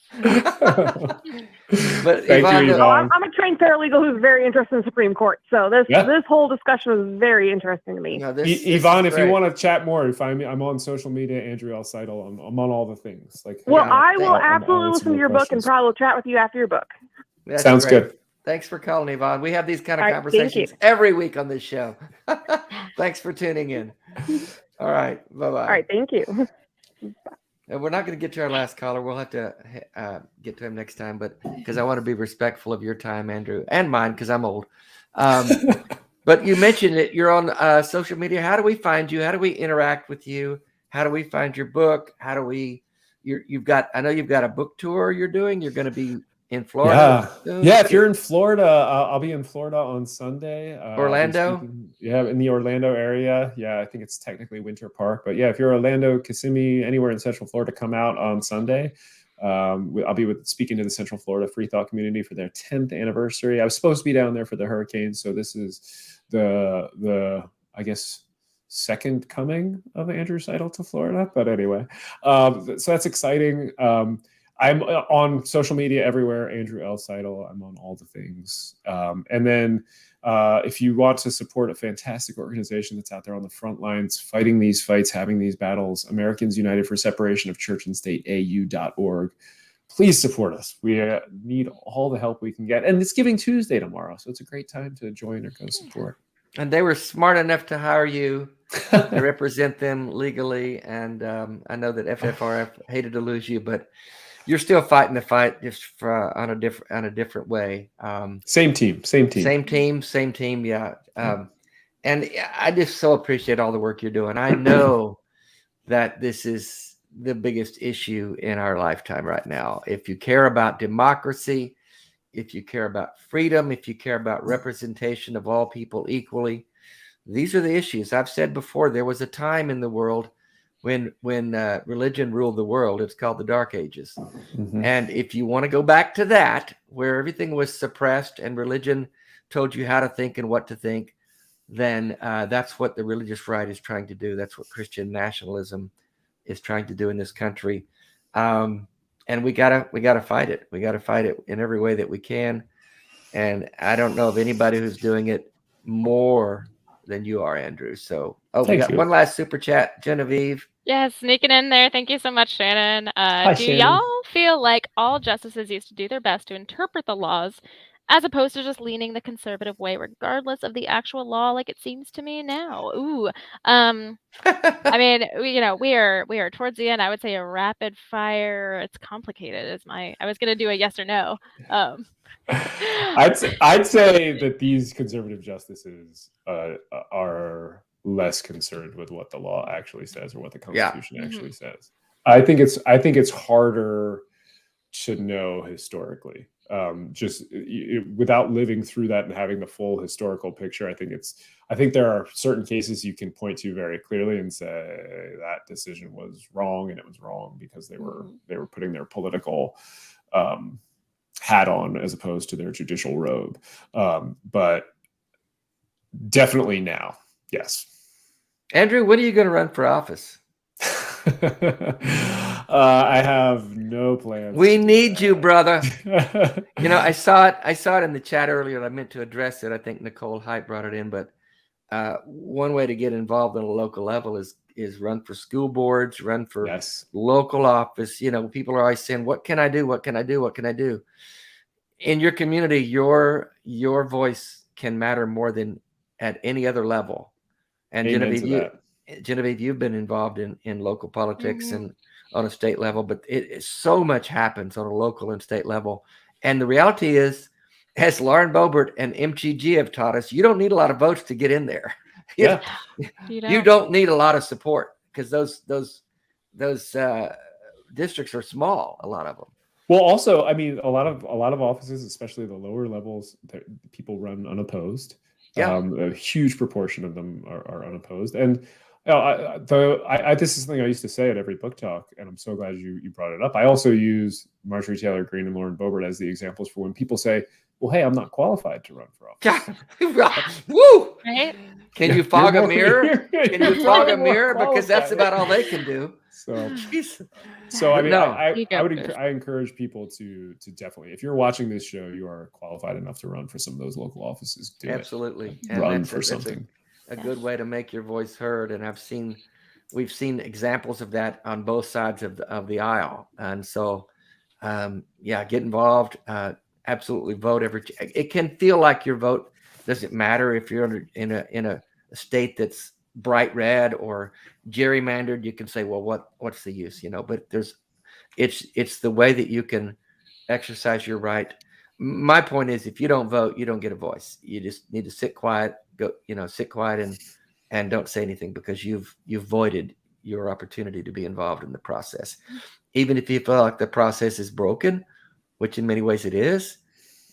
But thank Yvonne, you, Yvonne. I'm a trained paralegal who's very interested in the Supreme Court. So this whole discussion was very interesting to me. No, Yvonne, if you want to chat more, you find me. I'm on social media, Andrew L Seidel. I'm on all the things. I will absolutely listen to your book and probably will chat with you after your book. Sounds good. Thanks for calling, Yvonne. We have these kind of conversations every week on this show. Thanks for tuning in. All right. Bye-bye. All right. Thank you. And we're not going to get to our last caller. We'll have to get to him next time, but because I want to be respectful of your time, Andrew, and mine, because I'm old. But you mentioned it. You're on social media. How do we find you? How do we interact with you? How do we find your book? How do we? I know you've got a book tour you're doing. You're going to be in Florida. Yeah. If you're in Florida, I'll be in Florida on Sunday. Orlando. In the Orlando area. Yeah, I think it's technically Winter Park, but yeah, if you're Orlando, Kissimmee, anywhere in Central Florida, come out on Sunday. I'll be speaking to the Central Florida Free Thought community for their 10th anniversary. I was supposed to be down there for the hurricane, so this is the I guess second coming of Andrew Seidel to Florida. But anyway, so that's exciting. I'm on social media everywhere, Andrew L Seidel. I'm on all the things. And then if you want to support a fantastic organization that's out there on the front lines, fighting these fights, having these battles, Americans United for Separation of Church and State, AU.org. Please support us. We need all the help we can get. And it's Giving Tuesday tomorrow, so it's a great time to join or go support. And they were smart enough to hire you to represent them legally. And I know that FFRF hated to lose you, but you're still fighting the fight, just on a different way. Same team. Yeah. And I just so appreciate all the work you're doing. I know that this is the biggest issue in our lifetime right now. If you care about democracy, if you care about freedom, if you care about representation of all people equally, these are the issues. I've said before, there was a time in the world when religion ruled the world. It's called the Dark Ages. Mm-hmm. And if you want to go back to that, where everything was suppressed and religion told you how to think and what to think, then that's what the religious right is trying to do. That's what Christian nationalism is trying to do in this country. And we gotta fight it. We gotta fight it in every way that we can. And I don't know of anybody who's doing it more than you are, Andrew. So, we got one last super chat, Genevieve. Yeah, sneaking in there. Thank you so much, Shannon. Hi, do Shannon. y'all feel like all justices used to do their best to interpret the laws as opposed to just leaning the conservative way, regardless of the actual law, like it seems to me now. Ooh, I mean, we are towards the end. I would say a rapid fire. It's complicated. I was gonna do a yes or no. I'd say that these conservative justices are less concerned with what the law actually says or what the Constitution actually says. I think it's harder to know historically. Without living through that and having the full historical picture, I think there are certain cases you can point to very clearly and say that decision was wrong, and it was wrong because they were putting their political hat on as opposed to their judicial robe. But definitely now, yes. Andrew, when are you going to run for office? I have no plans. We need you, brother. I saw it in the chat earlier. I meant to address it. I think Nicole Height brought it in, but one way to get involved on a local level is run for school boards, run for local office. People are always saying, "What can I do? What can I do? What can I do?" In your community, your voice can matter more than at any other level. And Genevieve, you've been involved in local politics and on a state level, but so much happens on a local and state level. And the reality is, as Lauren Boebert and MTG have taught us, you don't need a lot of votes to get in there. You don't need a lot of support because those districts are small, a lot of them. Well, also, I mean, a lot of offices, especially the lower levels, people run unopposed. A huge proportion of them are unopposed. And this is something I used to say at every book talk, and I'm so glad you brought it up. I also use Marjorie Taylor Greene and Lauren Boebert as the examples for when people say, "Well, hey, I'm not qualified to run for office." Woo! Right? Can you fog a mirror? Can you fog a mirror? Because that's about all they can do. So I mean, I encourage people to definitely, if you're watching this show, you are qualified enough to run for some of those local offices. Absolutely. Run for something. A good way to make your voice heard, and we've seen examples of that on both sides of the aisle. And so, get involved. Absolutely vote it can feel like your vote doesn't matter if you're in a state that's bright red or gerrymandered. You can say, well, what's the use, but it's the way that you can exercise your right. My point is, if you don't vote, you don't get a voice. You just need to sit quiet, and don't say anything, because you've voided your opportunity to be involved in the process. Even if you feel like the process is broken, which in many ways it is,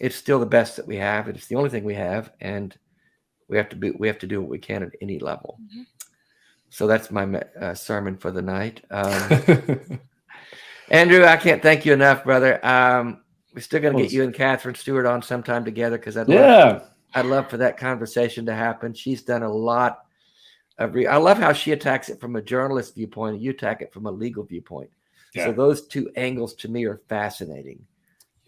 it's still the best that we have. It's the only thing we have, and we have to do what we can at any level. So that's my sermon for the night. Andrew, I can't thank you enough, brother. We're still going to get you and Catherine Stewart on sometime together, because I'd love for that conversation to happen. She's done a lot of I love how she attacks it from a journalist viewpoint and you attack it from a legal viewpoint. So those two angles to me are fascinating.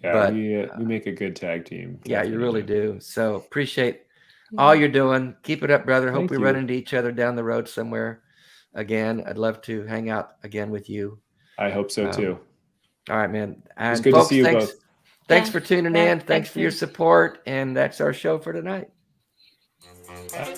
But we make a good tag team. Yeah, you really do. So appreciate all you're doing. Keep it up, brother. Hope we run into each other down the road somewhere again. I'd love to hang out again with you. I hope so too. All right, man. And it's good to see you both. Thanks for tuning in. Thanks for your support. And that's our show for tonight. Bye.